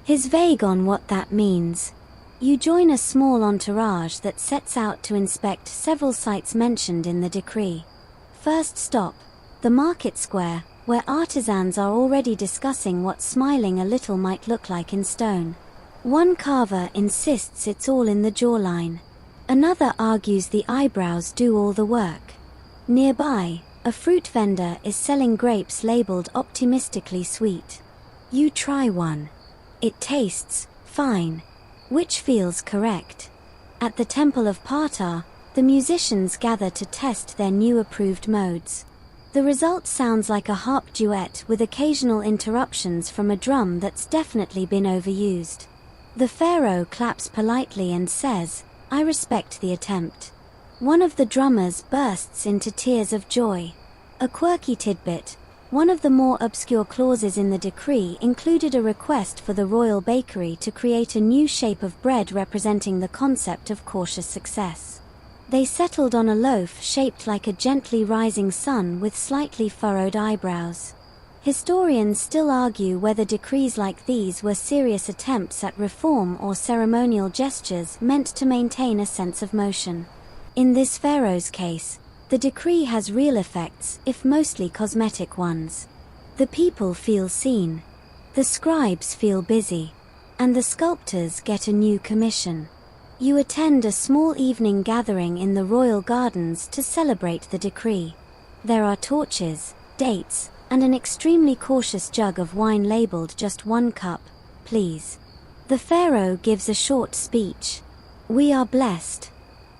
He's vague on what that means. You join a small entourage that sets out to inspect several sites mentioned in the decree. First stop, the market square, where artisans are already discussing what smiling a little might look like in stone. One carver insists it's all in the jawline. Another argues the eyebrows do all the work. Nearby, a fruit vendor is selling grapes labeled optimistically sweet. You try one. It tastes fine, which feels correct. At the Temple of Ptah, the musicians gather to test their new approved modes. The result sounds like a harp duet with occasional interruptions from a drum that's definitely been overused. The pharaoh claps politely and says, "I respect the attempt." One of the drummers bursts into tears of joy. A quirky tidbit, one of the more obscure clauses in the decree included a request for the royal bakery to create a new shape of bread representing the concept of cautious success. They settled on a loaf shaped like a gently rising sun with slightly furrowed eyebrows. Historians still argue whether decrees like these were serious attempts at reform or ceremonial gestures meant to maintain a sense of motion. In this pharaoh's case, the decree has real effects, if mostly cosmetic ones. The people feel seen. The scribes feel busy. And the sculptors get a new commission. You attend a small evening gathering in the royal gardens to celebrate the decree. There are torches, dates, and an extremely cautious jug of wine labeled just 1 cup, please. The pharaoh gives a short speech. "We are blessed.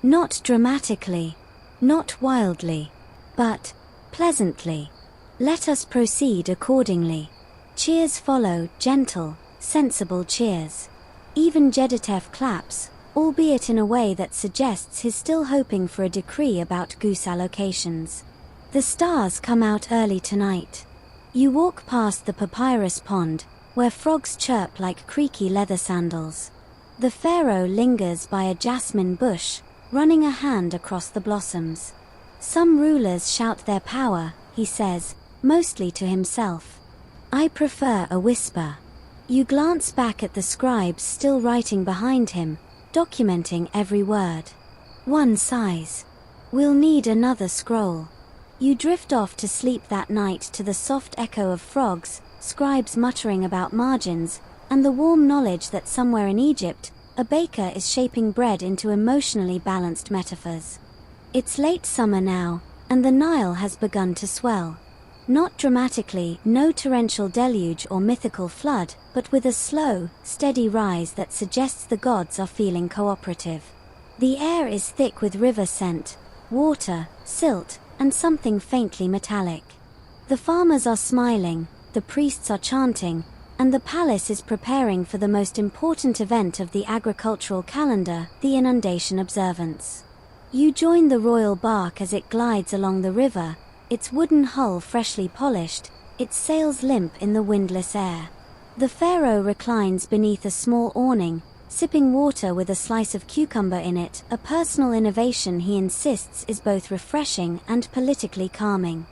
Not dramatically, not wildly, but pleasantly. Let us proceed accordingly." Cheers follow, gentle, sensible cheers. Even Jeditev claps, albeit in a way that suggests he's still hoping for a decree about goose allocations. The stars come out early tonight. You walk past the papyrus pond, where frogs chirp like creaky leather sandals. The pharaoh lingers by a jasmine bush, running a hand across the blossoms. "Some rulers shout their power," he says, mostly to himself. "I prefer a whisper." You glance back at the scribes still writing behind him, documenting every word. One sighs. "We'll need another scroll." You drift off to sleep that night to the soft echo of frogs, scribes muttering about margins, and the warm knowledge that somewhere in Egypt, a baker is shaping bread into emotionally balanced metaphors. It's late summer now, and the Nile has begun to swell. Not dramatically, no torrential deluge or mythical flood, but with a slow, steady rise that suggests the gods are feeling cooperative. The air is thick with river scent, water, silt, and something faintly metallic. The farmers are smiling, the priests are chanting, and the palace is preparing for the most important event of the agricultural calendar, the inundation observance. You join the royal bark as it glides along the river, its wooden hull freshly polished, its sails limp in the windless air. The pharaoh reclines beneath a small awning, sipping water with a slice of cucumber in it, a personal innovation he insists is both refreshing and politically calming.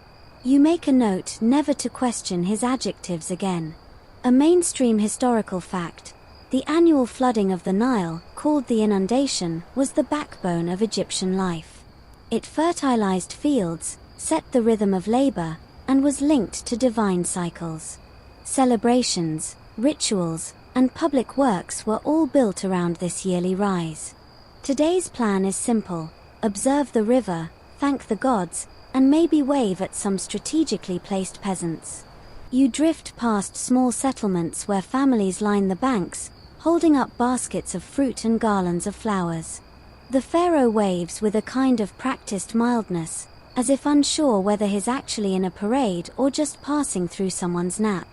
You make a note never to question his adjectives again. A mainstream historical fact: the annual flooding of the Nile, called the inundation, was the backbone of Egyptian life. It fertilized fields, set the rhythm of labor, and was linked to divine cycles. Celebrations, rituals, and public works were all built around this yearly rise. Today's plan is simple: observe the river, thank the gods, and maybe wave at some strategically placed peasants. You drift past small settlements where families line the banks, holding up baskets of fruit and garlands of flowers. The pharaoh waves with a kind of practiced mildness, as if unsure whether he's actually in a parade or just passing through someone's nap.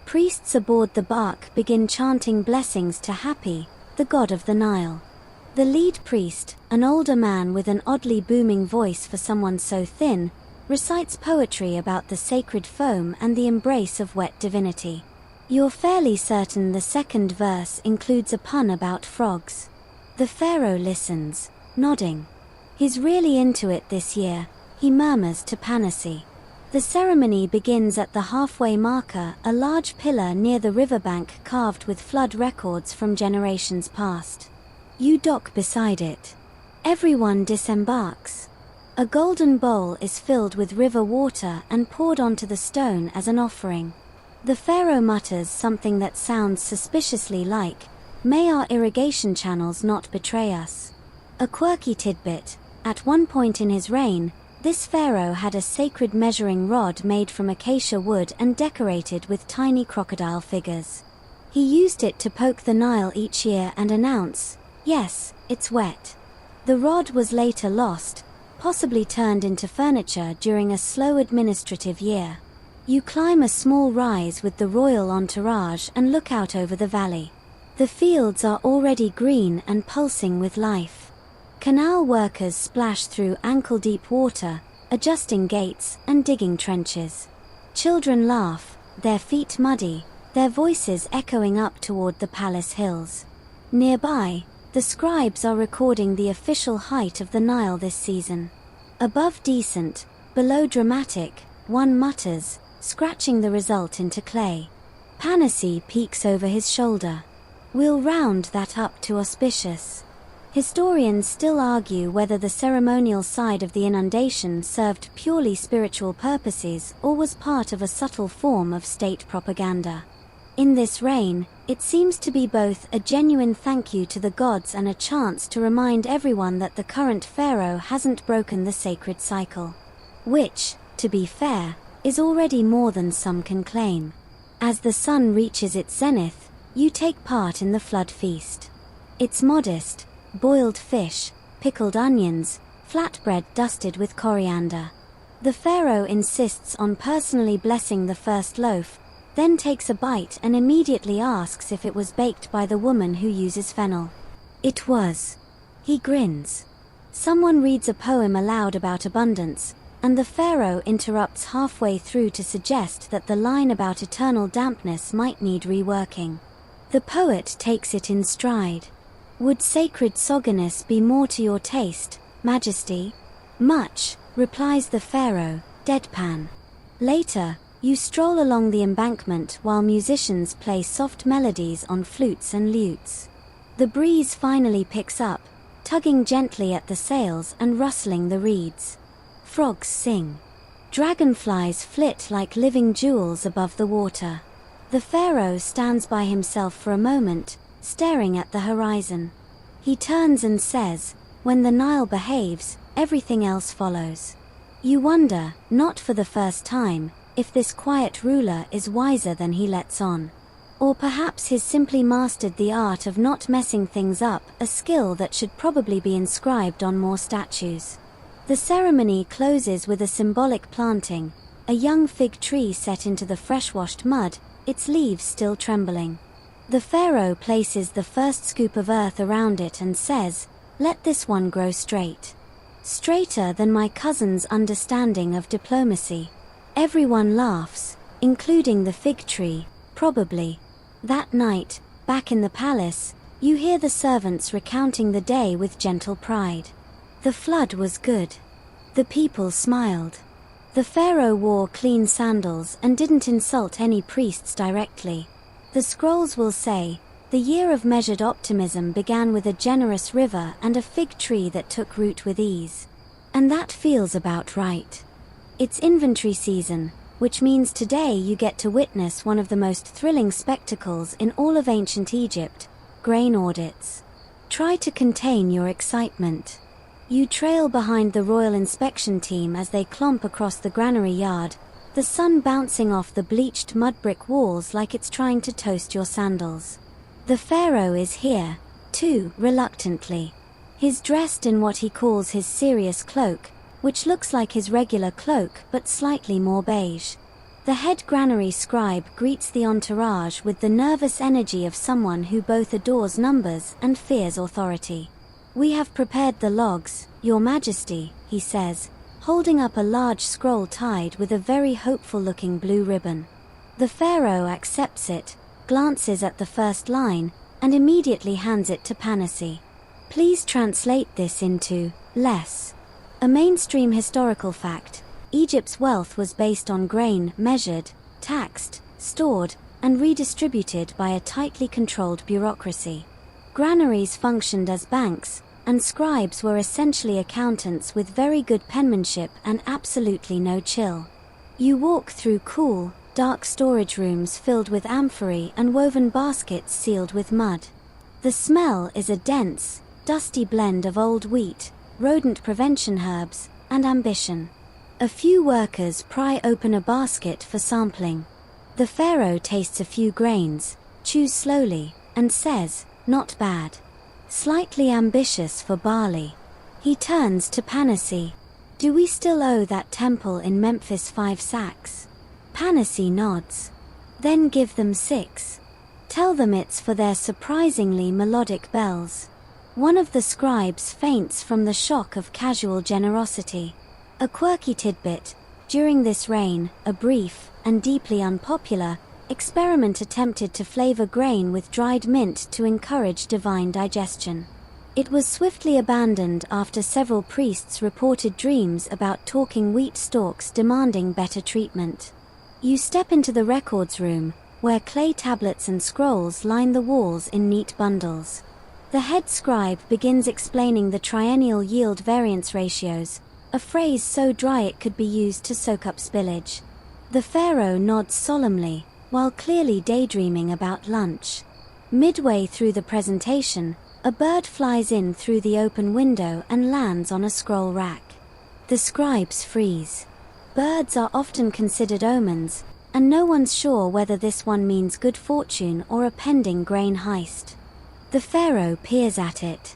Priests aboard the bark begin chanting blessings to Hapi, the god of the Nile. The lead priest, an older man with an oddly booming voice for someone so thin, recites poetry about the sacred foam and the embrace of wet divinity. You're fairly certain the second verse includes a pun about frogs. The pharaoh listens, nodding. He's really into it this year, he murmurs to Panassi. The ceremony begins at the halfway marker, a large pillar near the riverbank carved with flood records from generations past. You dock beside it. Everyone disembarks. A golden bowl is filled with river water and poured onto the stone as an offering. The pharaoh mutters something that sounds suspiciously like, "May our irrigation channels not betray us." A quirky tidbit: at one point in his reign, this pharaoh had a sacred measuring rod made from acacia wood and decorated with tiny crocodile figures. He used it to poke the Nile each year and announce, "Yes, it's wet." The rod was later lost, possibly turned into furniture during a slow administrative year. You climb a small rise with the royal entourage and look out over the valley. The fields are already green and pulsing with life. Canal workers splash through ankle-deep water, adjusting gates and digging trenches. Children laugh, their feet muddy, their voices echoing up toward the palace hills. Nearby, the scribes are recording the official height of the Nile this season. Above decent, below dramatic, one mutters, scratching the result into clay. Panassi peeks over his shoulder. We'll round that up to auspicious. Historians still argue whether the ceremonial side of the inundation served purely spiritual purposes or was part of a subtle form of state propaganda. In this reign, it seems to be both a genuine thank you to the gods and a chance to remind everyone that the current pharaoh hasn't broken the sacred cycle. Which, to be fair, is already more than some can claim. As the sun reaches its zenith, you take part in the flood feast. It's modest: boiled fish, pickled onions, flatbread dusted with coriander. The pharaoh insists on personally blessing the first loaf, then takes a bite and immediately asks if it was baked by the woman who uses fennel. It was. He grins. Someone reads a poem aloud about abundance, and the pharaoh interrupts halfway through to suggest that the line about eternal dampness might need reworking. The poet takes it in stride. "Would sacred sogginess be more to your taste, Majesty?" "Much," replies the pharaoh, deadpan. Later, you stroll along the embankment while musicians play soft melodies on flutes and lutes. The breeze finally picks up, tugging gently at the sails and rustling the reeds. Frogs sing. Dragonflies flit like living jewels above the water. The pharaoh stands by himself for a moment, staring at the horizon. He turns and says, "When the Nile behaves, everything else follows." You wonder, not for the first time, if this quiet ruler is wiser than he lets on. Or perhaps he's simply mastered the art of not messing things up, a skill that should probably be inscribed on more statues. The ceremony closes with a symbolic planting, a young fig tree set into the fresh-washed mud, its leaves still trembling. The pharaoh places the first scoop of earth around it and says, "Let this one grow straight." Straighter than my cousin's understanding of diplomacy. Everyone laughs, including the fig tree, probably. That night, back in the palace, you hear the servants recounting the day with gentle pride. The flood was good. The people smiled. The pharaoh wore clean sandals and didn't insult any priests directly. The scrolls will say, the year of measured optimism began with a generous river and a fig tree that took root with ease. And that feels about right. It's inventory season, which means today you get to witness one of the most thrilling spectacles in all of ancient Egypt, grain audits. Try to contain your excitement. You trail behind the royal inspection team as they clomp across the granary yard, the sun bouncing off the bleached mud brick walls like it's trying to toast your sandals. The pharaoh is here, too, reluctantly. He's dressed in what he calls his serious cloak, which looks like his regular cloak but slightly more beige. The head granary scribe greets the entourage with the nervous energy of someone who both adores numbers and fears authority. "We have prepared the logs, Your Majesty," he says, holding up a large scroll tied with a very hopeful-looking blue ribbon. The pharaoh accepts it, glances at the first line, and immediately hands it to Panassi. "Please translate this into less." A mainstream historical fact, Egypt's wealth was based on grain measured, taxed, stored, and redistributed by a tightly controlled bureaucracy. Granaries functioned as banks, and scribes were essentially accountants with very good penmanship and absolutely no chill. You walk through cool, dark storage rooms filled with amphorae and woven baskets sealed with mud. The smell is a dense, dusty blend of old wheat, rodent prevention herbs, and ambition. A few workers pry open a basket for sampling. The pharaoh tastes a few grains, chews slowly, and says, "Not bad. Slightly ambitious for barley." He turns to Panassi. "Do we still owe that temple in Memphis 5 sacks?" Panassi nods. "Then give them 6. Tell them it's for their surprisingly melodic bells." One of the scribes faints from the shock of casual generosity. A quirky tidbit: during this reign, a brief, and deeply unpopular, experiment attempted to flavor grain with dried mint to encourage divine digestion. It was swiftly abandoned after several priests reported dreams about talking wheat stalks demanding better treatment. You step into the records room, where clay tablets and scrolls line the walls in neat bundles. The head scribe begins explaining the triennial yield variance ratios, a phrase so dry it could be used to soak up spillage. The pharaoh nods solemnly, while clearly daydreaming about lunch. Midway through the presentation, a bird flies in through the open window and lands on a scroll rack. The scribes freeze. Birds are often considered omens, and no one's sure whether this one means good fortune or a pending grain heist. The pharaoh peers at it.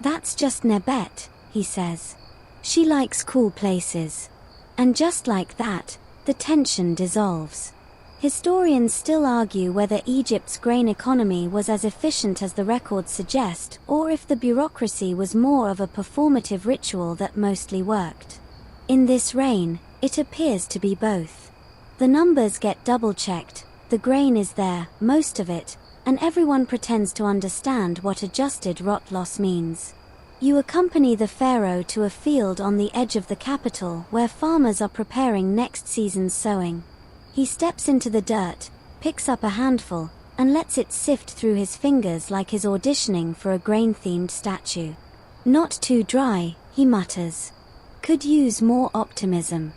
"That's just Nebet," he says. "She likes cool places." And just like that, the tension dissolves. Historians still argue whether Egypt's grain economy was as efficient as the records suggest, or if the bureaucracy was more of a performative ritual that mostly worked. In this reign, it appears to be both. The numbers get double-checked, the grain is there, most of it, and everyone pretends to understand what adjusted rot loss means. You accompany the pharaoh to a field on the edge of the capital where farmers are preparing next season's sowing. He steps into the dirt, picks up a handful, and lets it sift through his fingers like he's auditioning for a grain-themed statue. "Not too dry," he mutters. "Could use more optimism."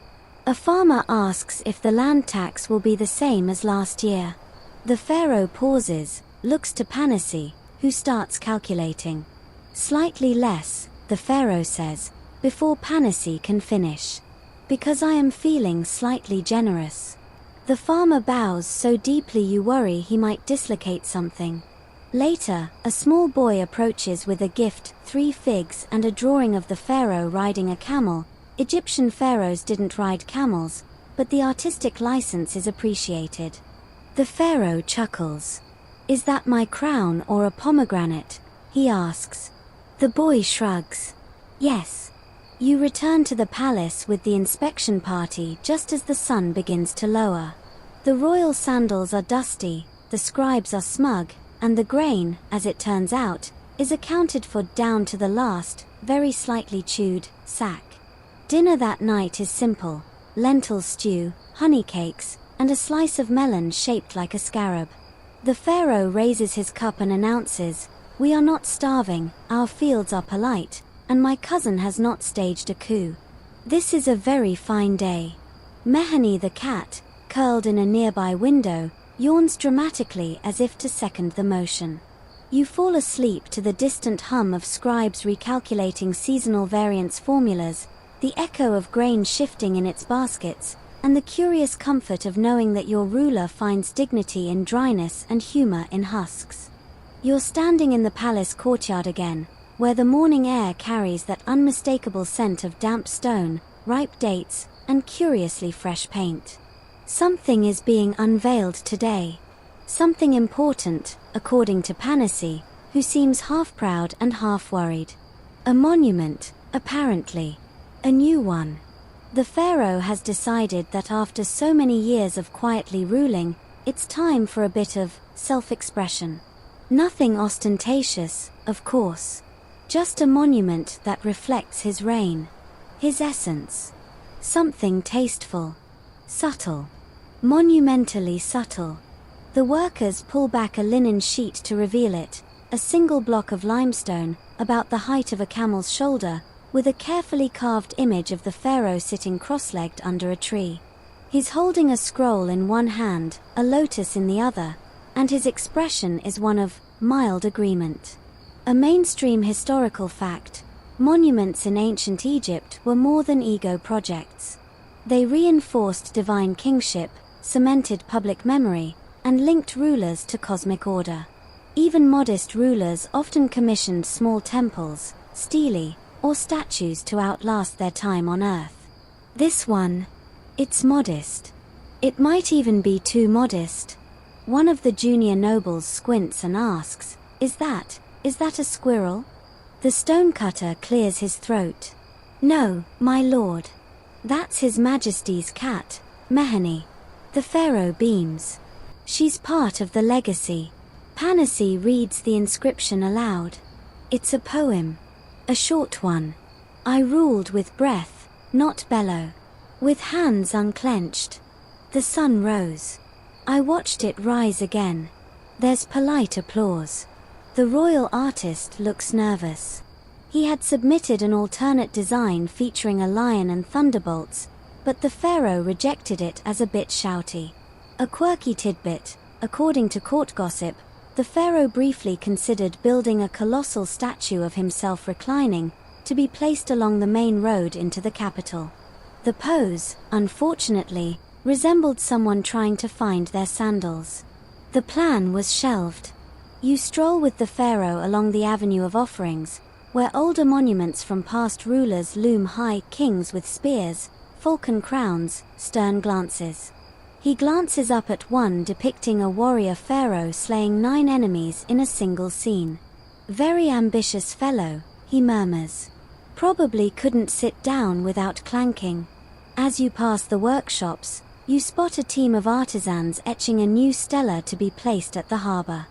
A farmer asks if the land tax will be the same as last year. The pharaoh pauses, looks to Panassi, who starts calculating. "Slightly less," the pharaoh says, before Panassi can finish. "Because I am feeling slightly generous." The farmer bows so deeply you worry he might dislocate something. Later, a small boy approaches with a gift, 3 figs and a drawing of the pharaoh riding a camel. Egyptian pharaohs didn't ride camels, but the artistic license is appreciated. The pharaoh chuckles. "Is that my crown or a pomegranate?" he asks. The boy shrugs. "Yes. You return to the palace with the inspection party just as the sun begins to lower. The royal sandals are dusty, the scribes are smug, and the grain, as it turns out, is accounted for down to the last, very slightly chewed, sack. Dinner that night is simple: lentil stew, honey cakes, and a slice of melon shaped like a scarab. The pharaoh raises his cup and announces, "We are not starving, our fields are polite, and my cousin has not staged a coup." This is a very fine day. Mehani the cat, curled in a nearby window, yawns dramatically as if to second the motion. You fall asleep to the distant hum of scribes recalculating seasonal variance formulas, the echo of grain shifting in its baskets, and the curious comfort of knowing that your ruler finds dignity in dryness and humor in husks. You're standing in the palace courtyard again, where the morning air carries that unmistakable scent of damp stone, ripe dates, and curiously fresh paint. Something is being unveiled today. Something important, according to Panassi, who seems half proud and half worried. A monument, apparently. A new one. The pharaoh has decided that after so many years of quietly ruling, it's time for a bit of self-expression. Nothing ostentatious, of course. Just a monument that reflects his reign. His essence. Something tasteful. Subtle. Monumentally subtle. The workers pull back a linen sheet to reveal it, a single block of limestone, about the height of a camel's shoulder, with a carefully carved image of the pharaoh sitting cross-legged under a tree. He's holding a scroll in one hand, a lotus in the other, and his expression is one of mild agreement. A mainstream historical fact: monuments in ancient Egypt were more than ego projects. They reinforced divine kingship, cemented public memory, and linked rulers to cosmic order. Even modest rulers often commissioned small temples, stelae, or statues to outlast their time on earth. This one, it's modest. It might even be too modest. One of the junior nobles squints and asks, Is that a squirrel?" The stonecutter clears his throat. "No, my lord. That's His Majesty's cat, Mehani." The pharaoh beams. "She's part of the legacy." Panassi reads the inscription aloud. It's a poem. A short one. "I ruled with breath, not bellow. With hands unclenched. The sun rose. I watched it rise again." There's polite applause. The royal artist looks nervous. He had submitted an alternate design featuring a lion and thunderbolts, but the pharaoh rejected it as a bit shouty. A quirky tidbit: according to court gossip, the pharaoh briefly considered building a colossal statue of himself reclining, to be placed along the main road into the capital. The pose, unfortunately, resembled someone trying to find their sandals. The plan was shelved. You stroll with the pharaoh along the avenue of offerings, where older monuments from past rulers loom high: kings with spears, falcon crowns, stern glances. He glances up at one depicting a warrior pharaoh slaying 9 enemies in a single scene. "Very ambitious fellow," he murmurs. "Probably couldn't sit down without clanking." As you pass the workshops, you spot a team of artisans etching a new stela to be placed at the harbor.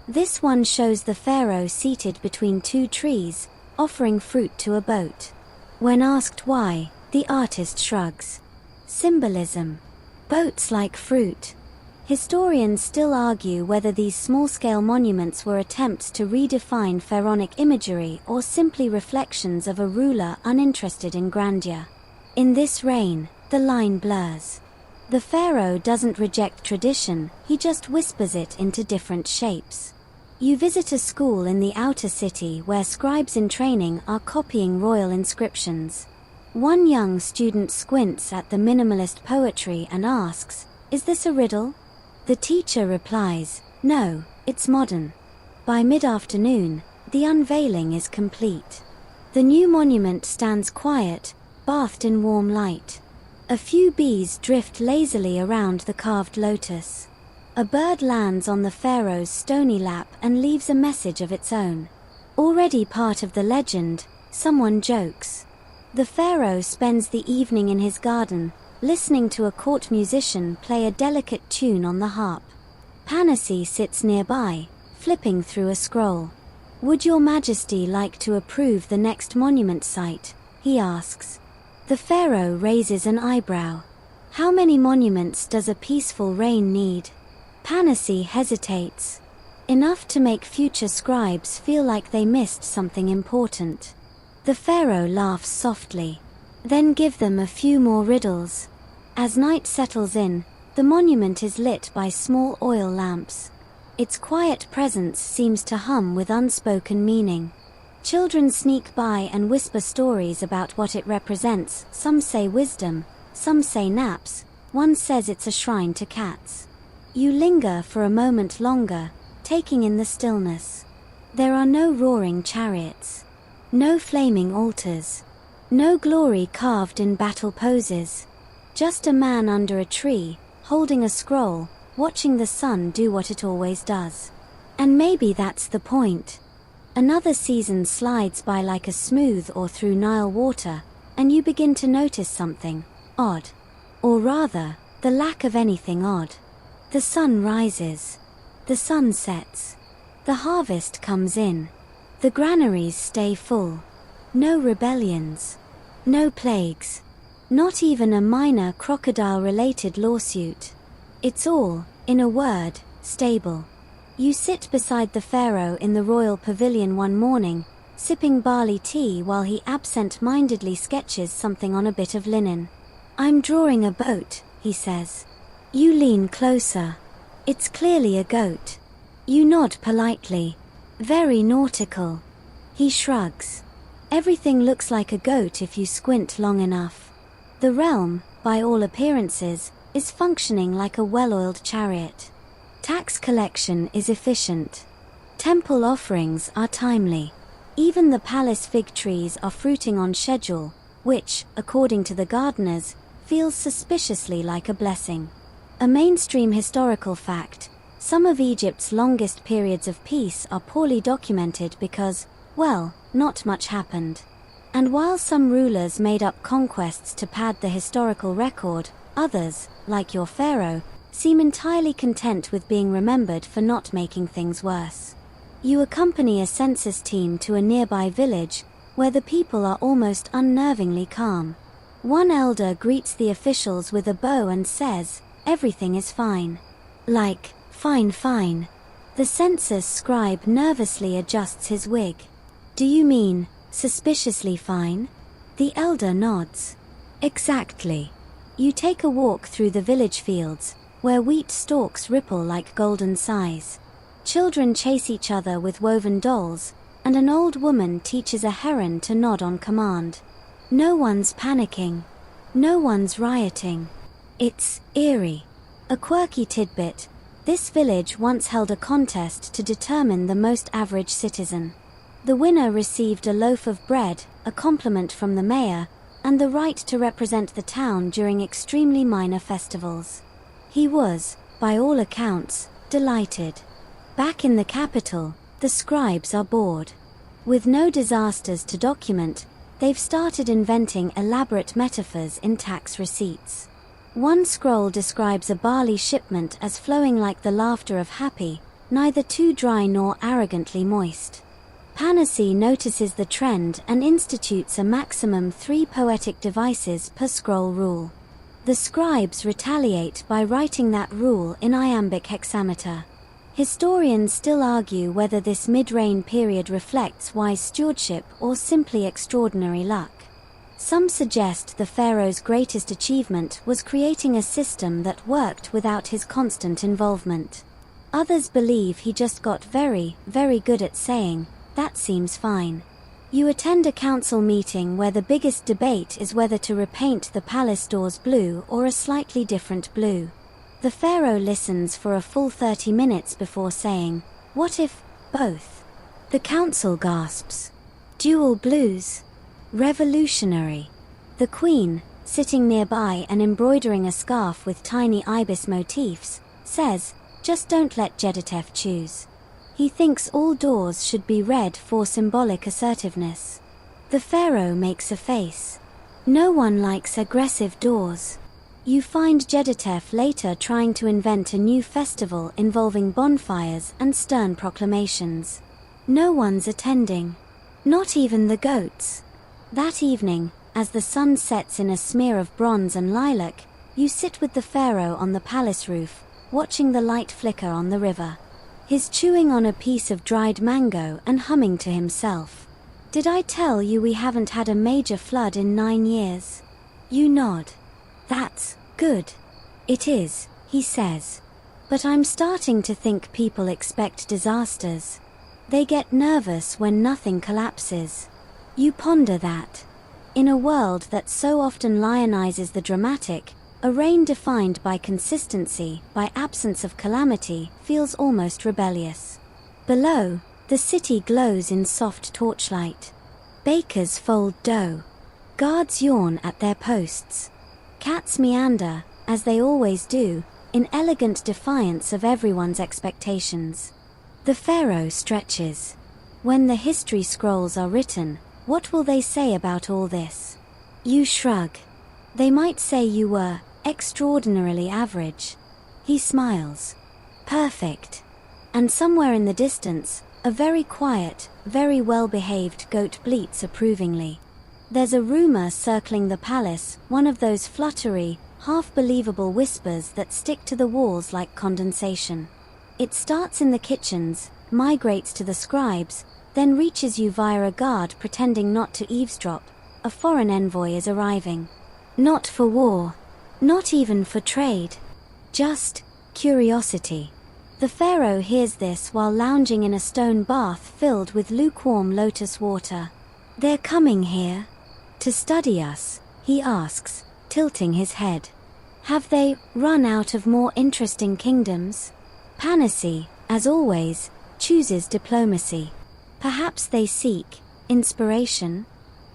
This one shows the pharaoh seated between 2 trees, offering fruit to a boat. When asked why, the artist shrugs. Symbolism. Boats like fruit. Historians still argue whether these small-scale monuments were attempts to redefine pharaonic imagery or simply reflections of a ruler uninterested in grandeur. In this reign, the line blurs. The pharaoh doesn't reject tradition, he just whispers it into different shapes. You visit a school in the outer city where scribes in training are copying royal inscriptions. One young student squints at the minimalist poetry and asks, "Is this a riddle?" The teacher replies, "No, it's modern." By mid-afternoon, the unveiling is complete. The new monument stands quiet, bathed in warm light. A few bees drift lazily around the carved lotus. A bird lands on the pharaoh's stony lap and leaves a message of its own. Already part of the legend, someone jokes. The pharaoh spends the evening in his garden, listening to a court musician play a delicate tune on the harp. Panassi sits nearby, flipping through a scroll. "Would your majesty like to approve the next monument site?" he asks. The pharaoh raises an eyebrow. "How many monuments does a peaceful reign need?" Panassi hesitates. "Enough to make future scribes feel like they missed something important." The pharaoh laughs softly. "Then give them a few more riddles." As night settles in, the monument is lit by small oil lamps. Its quiet presence seems to hum with unspoken meaning. Children sneak by and whisper stories about what it represents. Some say wisdom, some say naps, one says it's a shrine to cats. You linger for a moment longer, taking in the stillness. There are no roaring chariots, no flaming altars, no glory carved in battle poses. Just a man under a tree, holding a scroll, watching the sun do what it always does. And maybe that's the point. Another season slides by like a smooth oar through Nile water, and you begin to notice something odd. Or rather, the lack of anything odd. The sun rises. The sun sets. The harvest comes in. The granaries stay full. No rebellions. No plagues. Not even a minor crocodile-related lawsuit. It's all, in a word, stable. You sit beside the pharaoh in the royal pavilion one morning, sipping barley tea while he absent-mindedly sketches something on a bit of linen. "I'm drawing a boat," he says. You lean closer. It's clearly a goat. You nod politely. "Very nautical." He shrugs. Everything looks like a goat if you squint long enough. The realm, by all appearances, is functioning like a well-oiled chariot. Tax collection is efficient. Temple offerings are timely. Even the palace fig trees are fruiting on schedule, which, according to the gardeners, feels suspiciously like a blessing. A mainstream historical fact: some of Egypt's longest periods of peace are poorly documented because, well, not much happened. And while some rulers made up conquests to pad the historical record, others, like your pharaoh, seem entirely content with being remembered for not making things worse. You accompany a census team to a nearby village, where the people are almost unnervingly calm. One elder greets the officials with a bow and says, "Everything is fine." Like, fine, fine. The census scribe nervously adjusts his wig. "Do you mean, suspiciously fine?" The elder nods. "Exactly." You take a walk through the village fields, where wheat stalks ripple like golden sighs. Children chase each other with woven dolls, and an old woman teaches a heron to nod on command. No one's panicking. No one's rioting. It's eerie. A quirky tidbit: this village once held a contest to determine the most average citizen. The winner received a loaf of bread, a compliment from the mayor, and the right to represent the town during extremely minor festivals. He was, by all accounts, delighted. Back in the capital, the scribes are bored. With no disasters to document, they've started inventing elaborate metaphors in tax receipts. One scroll describes a barley shipment as flowing like the laughter of happy, neither too dry nor arrogantly moist. Panassi notices the trend and institutes a maximum 3 poetic devices per scroll rule. The scribes retaliate by writing that rule in iambic hexameter. Historians still argue whether this mid-reign period reflects wise stewardship or simply extraordinary luck. Some suggest the pharaoh's greatest achievement was creating a system that worked without his constant involvement. Others believe he just got very, very good at saying, "That seems fine." You attend a council meeting where the biggest debate is whether to repaint the palace doors blue or a slightly different blue. The pharaoh listens for a full 30 minutes before saying, "What if both?" The council gasps. "Dual blues? Revolutionary." The queen, sitting nearby and embroidering a scarf with tiny ibis motifs, says, "Just don't let Jeditef choose. He thinks all doors should be red for symbolic assertiveness." The pharaoh makes a face. No one likes aggressive doors. You find Jeditef later trying to invent a new festival involving bonfires and stern proclamations. No one's attending. Not even the goats. That evening, as the sun sets in a smear of bronze and lilac, you sit with the pharaoh on the palace roof, watching the light flicker on the river. He's chewing on a piece of dried mango and humming to himself. Did I tell you we haven't had a major flood in 9 years? You nod. That's good. It is, he says. But I'm starting to think people expect disasters. They get nervous when nothing collapses. You ponder that. In a world that so often lionizes the dramatic, a reign defined by consistency, by absence of calamity, feels almost rebellious. Below, the city glows in soft torchlight. Bakers fold dough. Guards yawn at their posts. Cats meander, as they always do, in elegant defiance of everyone's expectations. The pharaoh stretches. When the history scrolls are written, what will they say about all this? You shrug. They might say you were extraordinarily average. He smiles. Perfect. And somewhere in the distance, a very quiet, very well-behaved goat bleats approvingly. There's a rumor circling the palace, one of those fluttery, half-believable whispers that stick to the walls like condensation. It starts in the kitchens, migrates to the scribes, then reaches you via a guard pretending not to eavesdrop. A foreign envoy is arriving. Not for war. Not even for trade. Just curiosity. The pharaoh hears this while lounging in a stone bath filled with lukewarm lotus water. They're coming here to study us, he asks, tilting his head. Have they run out of more interesting kingdoms? Panacea, as always, chooses diplomacy. Perhaps they seek inspiration?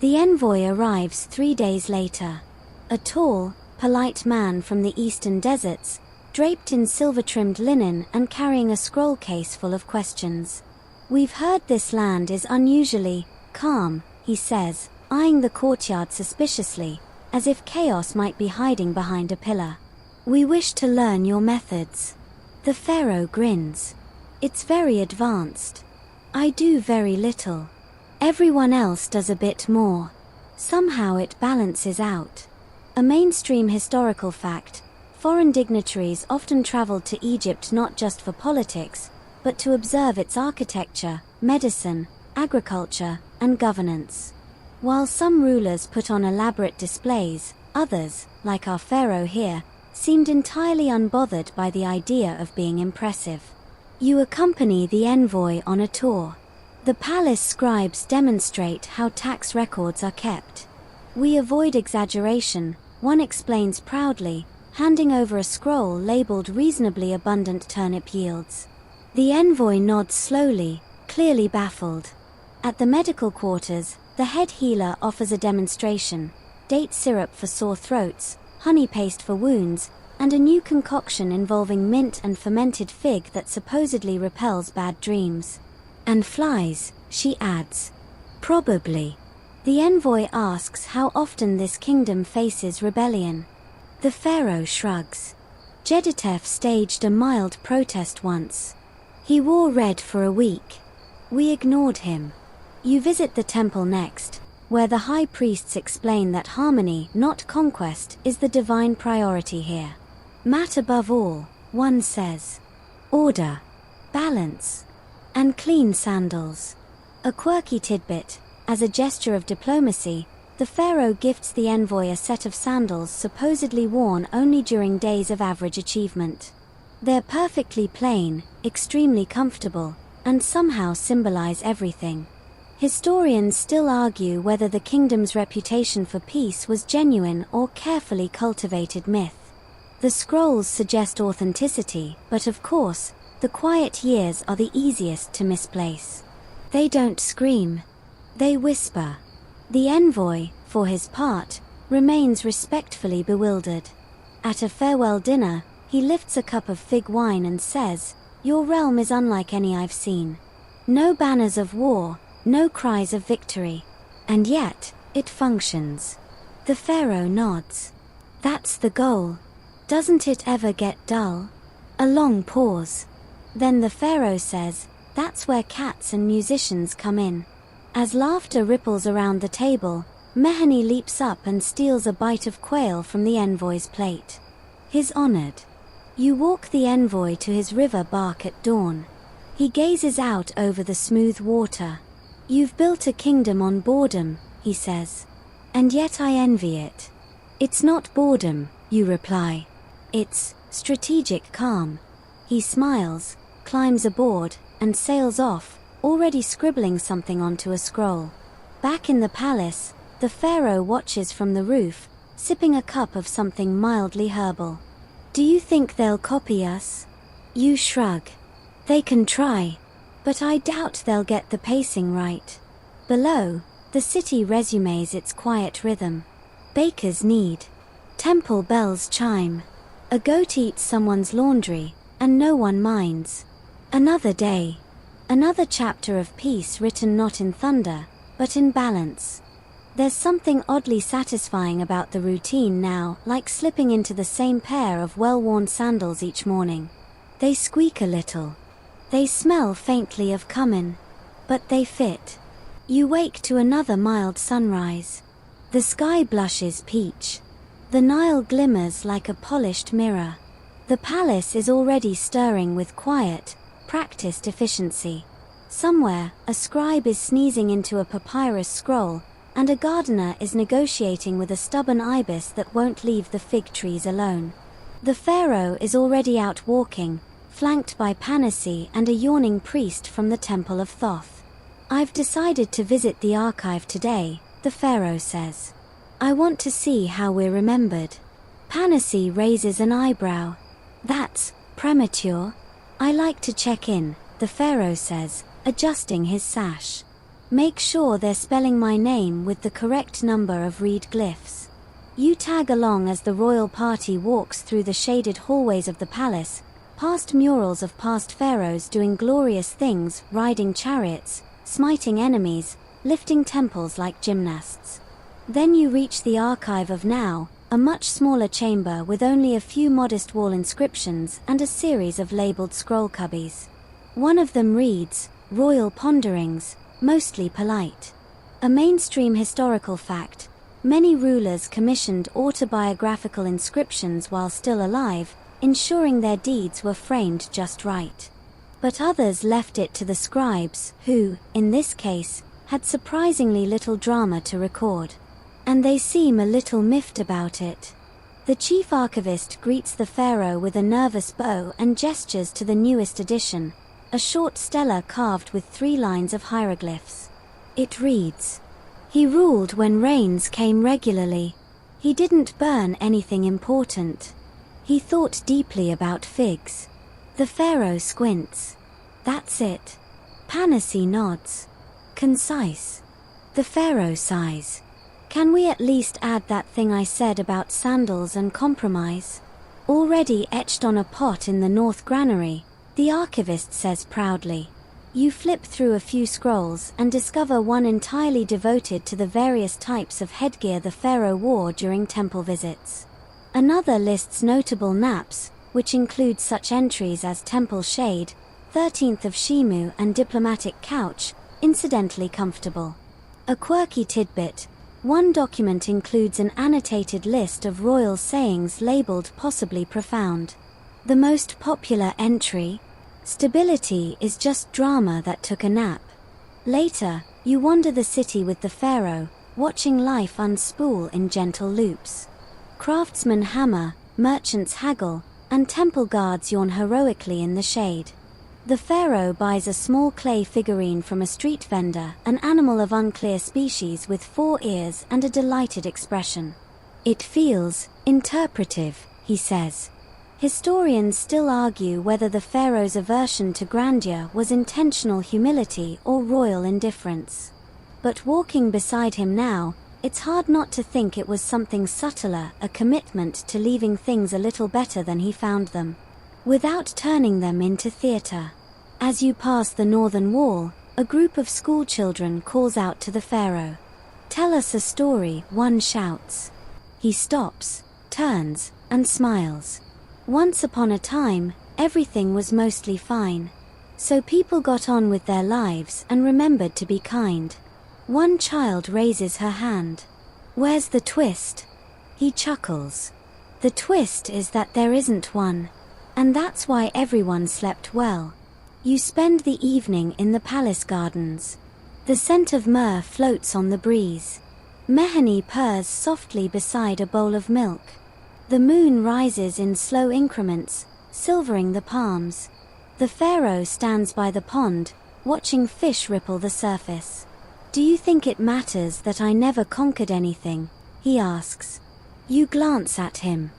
The envoy arrives 3 days later. A tall, polite man from the eastern deserts, draped in silver-trimmed linen and carrying a scroll case full of questions. We've heard this land is unusually calm, he says, eyeing the courtyard suspiciously, as if chaos might be hiding behind a pillar. We wish to learn your methods. The pharaoh grins. It's very advanced. I do very little. Everyone else does a bit more. Somehow it balances out. A mainstream historical fact. Foreign dignitaries often traveled to Egypt not just for politics, but to observe its architecture, medicine, agriculture, and governance. While some rulers put on elaborate displays, others, like our pharaoh here, seemed entirely unbothered by the idea of being impressive. You accompany the envoy on a tour. The palace scribes demonstrate how tax records are kept. We avoid exaggeration, one explains proudly, handing over a scroll labeled reasonably abundant turnip yields. The envoy nods slowly, clearly baffled. At the medical quarters, the head healer offers a demonstration: date syrup for sore throats, honey paste for wounds, and a new concoction involving mint and fermented fig that supposedly repels bad dreams. And flies, she adds. Probably. The envoy asks how often this kingdom faces rebellion. The pharaoh shrugs. Jeditef staged a mild protest once. He wore red for a week. We ignored him. You visit the temple next, where the high priests explain that harmony, not conquest, is the divine priority here. Mat above all, one says. Order. Balance. And clean sandals. A quirky tidbit. As a gesture of diplomacy, the pharaoh gifts the envoy a set of sandals supposedly worn only during days of average achievement. They're perfectly plain, extremely comfortable, and somehow symbolize everything. Historians still argue whether the kingdom's reputation for peace was genuine or carefully cultivated myth. The scrolls suggest authenticity, but of course, the quiet years are the easiest to misplace. They don't scream. They whisper. The envoy, for his part, remains respectfully bewildered. At a farewell dinner, he lifts a cup of fig wine and says, "Your realm is unlike any I've seen. No banners of war, no cries of victory. And yet, it functions. The pharaoh nods. That's the goal. Doesn't it ever get dull? A long pause. Then the pharaoh says, that's where cats and musicians come in. As laughter ripples around the table, Mehani leaps up and steals a bite of quail from the envoy's plate. He's honored. You walk the envoy to his river bark at dawn. He gazes out over the smooth water. You've built a kingdom on boredom, he says. And yet I envy it. It's not boredom, you reply. It's strategic calm. He smiles, climbs aboard, and sails off, already scribbling something onto a scroll. Back in the palace, the pharaoh watches from the roof, sipping a cup of something mildly herbal. Do you think they'll copy us? You shrug. They can try, but I doubt they'll get the pacing right. Below, the city resumes its quiet rhythm. Bakers knead. Temple bells chime. A goat eats someone's laundry, and no one minds. Another day. Another chapter of peace written not in thunder, but in balance. There's something oddly satisfying about the routine now, like slipping into the same pair of well-worn sandals each morning. They squeak a little. They smell faintly of cumin. But they fit. You wake to another mild sunrise. The sky blushes peach. The Nile glimmers like a polished mirror. The palace is already stirring with quiet, practiced efficiency. Somewhere, a scribe is sneezing into a papyrus scroll, and a gardener is negotiating with a stubborn ibis that won't leave the fig trees alone. The pharaoh is already out walking, flanked by Panassi and a yawning priest from the Temple of Thoth. I've decided to visit the archive today, the pharaoh says. I want to see how we're remembered. Panassi raises an eyebrow. That's premature. I like to check in, the pharaoh says, adjusting his sash. Make sure they're spelling my name with the correct number of reed glyphs. You tag along as the royal party walks through the shaded hallways of the palace, past murals of past pharaohs doing glorious things, riding chariots, smiting enemies, lifting temples like gymnasts. Then you reach the archive of now, a much smaller chamber with only a few modest wall inscriptions and a series of labeled scroll cubbies. One of them reads, Royal Ponderings, mostly polite. A mainstream historical fact, many rulers commissioned autobiographical inscriptions while still alive, ensuring their deeds were framed just right. But others left it to the scribes, who, in this case, had surprisingly little drama to record. And they seem a little miffed about it. The chief archivist greets the pharaoh with a nervous bow and gestures to the newest edition, a short stela carved with 3 lines of hieroglyphs. It reads, He ruled when rains came regularly. He didn't burn anything important. He thought deeply about figs. The pharaoh squints. That's it. Panassi nods. Concise. The pharaoh sighs. Can we at least add that thing I said about sandals and compromise? Already etched on a pot in the north granary, the archivist says proudly. You flip through a few scrolls and discover one entirely devoted to the various types of headgear the pharaoh wore during temple visits. Another lists notable naps, which includes such entries as temple shade, 13th of Shimu and diplomatic couch, incidentally comfortable. A quirky tidbit, one document includes an annotated list of royal sayings labeled possibly profound. The most popular entry, Stability is just drama that took a nap. Later, you wander the city with the pharaoh, watching life unspool in gentle loops. Craftsmen hammer, merchants haggle, and temple guards yawn heroically in the shade. The pharaoh buys a small clay figurine from a street vendor, an animal of unclear species with 4 ears and a delighted expression. It feels interpretive, he says. Historians still argue whether the pharaoh's aversion to grandeur was intentional humility or royal indifference. But walking beside him now, it's hard not to think it was something subtler, a commitment to leaving things a little better than he found them, without turning them into theatre. As you pass the northern wall, a group of schoolchildren calls out to the pharaoh. Tell us a story, one shouts. He stops, turns, and smiles. Once upon a time, everything was mostly fine. So people got on with their lives and remembered to be kind. One child raises her hand. Where's the twist? He chuckles. The twist is that there isn't one. And that's why everyone slept well. You spend the evening in the palace gardens. The scent of myrrh floats on the breeze. Mehani purrs softly beside a bowl of milk. The moon rises in slow increments, silvering the palms. The pharaoh stands by the pond, watching fish ripple the surface. Do you think it matters that I never conquered anything? He asks. You glance at him.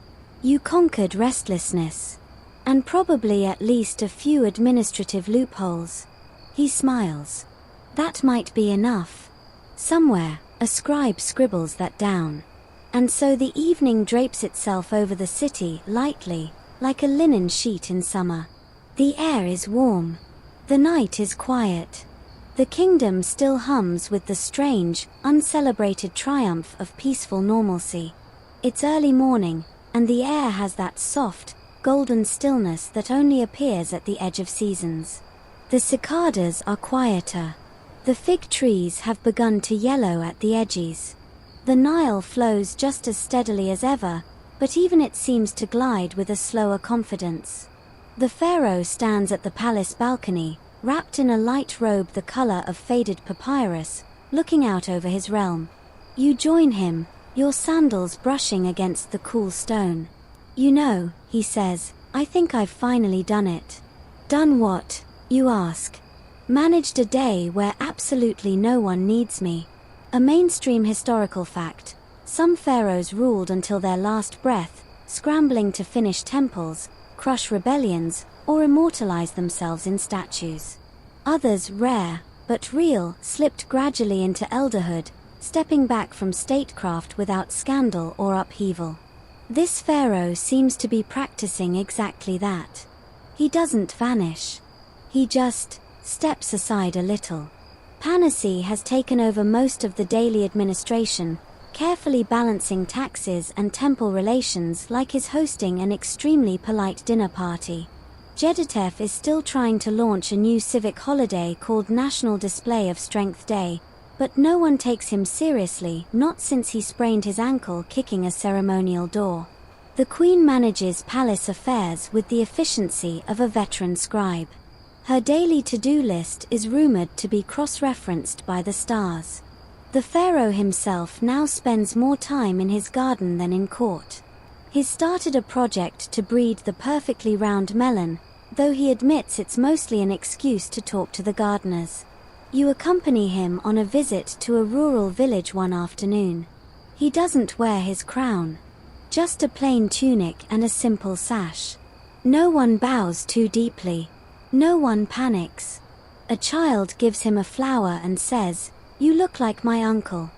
You conquered restlessness. And probably at least a few administrative loopholes. He smiles. That might be enough. Somewhere, a scribe scribbles that down. And so the evening drapes itself over the city lightly, like a linen sheet in summer. The air is warm. The night is quiet. The kingdom still hums with the strange, uncelebrated triumph of peaceful normalcy. It's early morning, and the air has that soft, golden stillness that only appears at the edge of seasons. The cicadas are quieter. The fig trees have begun to yellow at the edges. The Nile flows just as steadily as ever, but even it seems to glide with a slower confidence. The pharaoh stands at the palace balcony, wrapped in a light robe the color of faded papyrus, looking out over his realm. You join him, your sandals brushing against the cool stone. You know, he says, I think I've finally done it. Done what? You ask. Managed a day where absolutely no one needs me. A mainstream historical fact. Some pharaohs ruled until their last breath, scrambling to finish temples, crush rebellions, or immortalize themselves in statues. Others, rare, but real, slipped gradually into elderhood, stepping back from statecraft without scandal or upheaval. This pharaoh seems to be practicing exactly that. He doesn't vanish. He just steps aside a little. Panacea has taken over most of the daily administration, carefully balancing taxes and temple relations like he's hosting an extremely polite dinner party. Jeditef is still trying to launch a new civic holiday called National Display of Strength Day, but no one takes him seriously, not since he sprained his ankle kicking a ceremonial door. The queen manages palace affairs with the efficiency of a veteran scribe. Her daily to-do list is rumored to be cross-referenced by the stars. The pharaoh himself now spends more time in his garden than in court. He's started a project to breed the perfectly round melon, though he admits it's mostly an excuse to talk to the gardeners. You accompany him on a visit to a rural village one afternoon. He doesn't wear his crown. Just a plain tunic and a simple sash. No one bows too deeply. No one panics. A child gives him a flower and says, "You look like my uncle."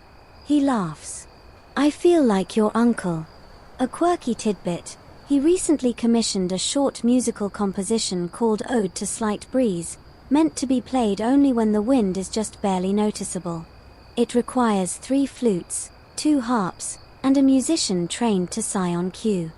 He laughs. "I feel like your uncle." A quirky tidbit, he recently commissioned a short musical composition called Ode to Slight Breeze, meant to be played only when the wind is just barely noticeable. It requires 3 flutes, 2 harps, and a musician trained to sigh on cue.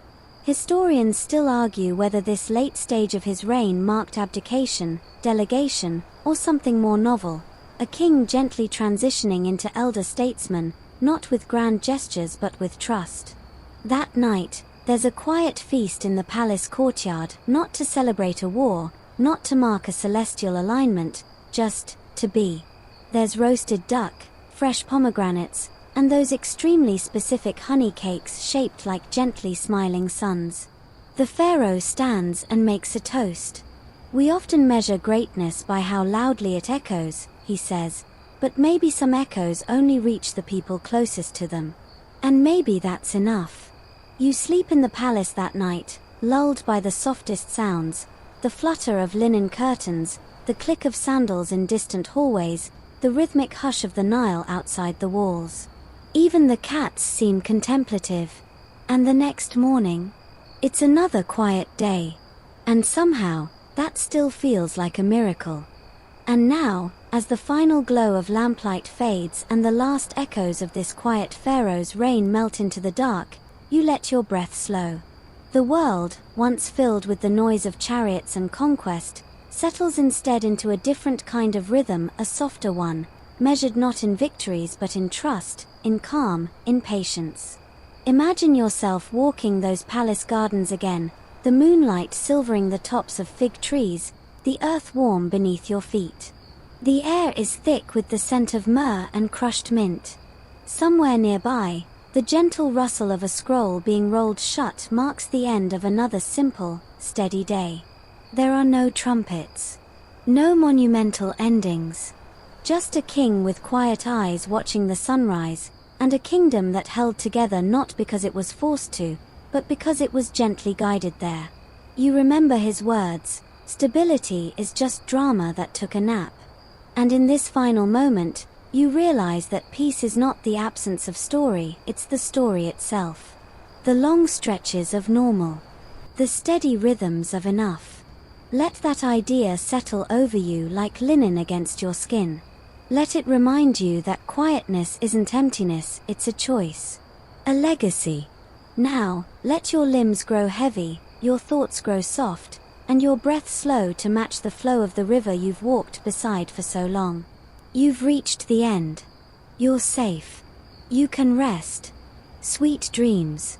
Historians still argue whether this late stage of his reign marked abdication, delegation, or something more novel, a king gently transitioning into elder statesman, not with grand gestures but with trust. That night, there's a quiet feast in the palace courtyard, not to celebrate a war, not to mark a celestial alignment, just to be. There's roasted duck, fresh pomegranates, and those extremely specific honey cakes shaped like gently smiling suns. The pharaoh stands and makes a toast. "We often measure greatness by how loudly it echoes," he says, "but maybe some echoes only reach the people closest to them. And maybe that's enough." You sleep in the palace that night, lulled by the softest sounds, the flutter of linen curtains, the click of sandals in distant hallways, the rhythmic hush of the Nile outside the walls. Even the cats seem contemplative. And the next morning? It's another quiet day. And somehow, that still feels like a miracle. And now, As the final glow of lamplight fades and the last echoes of this quiet Pharaoh's reign melt into the dark, you let your breath slow. The world, once filled with the noise of chariots and conquest, settles instead into a different kind of rhythm, a softer one, measured not in victories but in trust, in calm, in patience. Imagine yourself walking those palace gardens again, the moonlight silvering the tops of fig trees, the earth warm beneath your feet. The air is thick with the scent of myrrh and crushed mint. Somewhere nearby, the gentle rustle of a scroll being rolled shut marks the end of another simple, steady day. There are no trumpets, no monumental endings. Just a king with quiet eyes watching the sunrise, and a kingdom that held together not because it was forced to, but because it was gently guided there. You remember his words, "Stability is just drama that took a nap." And in this final moment, you realize that peace is not the absence of story, it's the story itself. The long stretches of normal. The steady rhythms of enough. Let that idea settle over you like linen against your skin. Let it remind you that quietness isn't emptiness, it's a choice. A legacy. Now, let your limbs grow heavy, your thoughts grow soft, and your breath slow to match the flow of the river you've walked beside for so long. You've reached the end. You're safe. You can rest. Sweet dreams.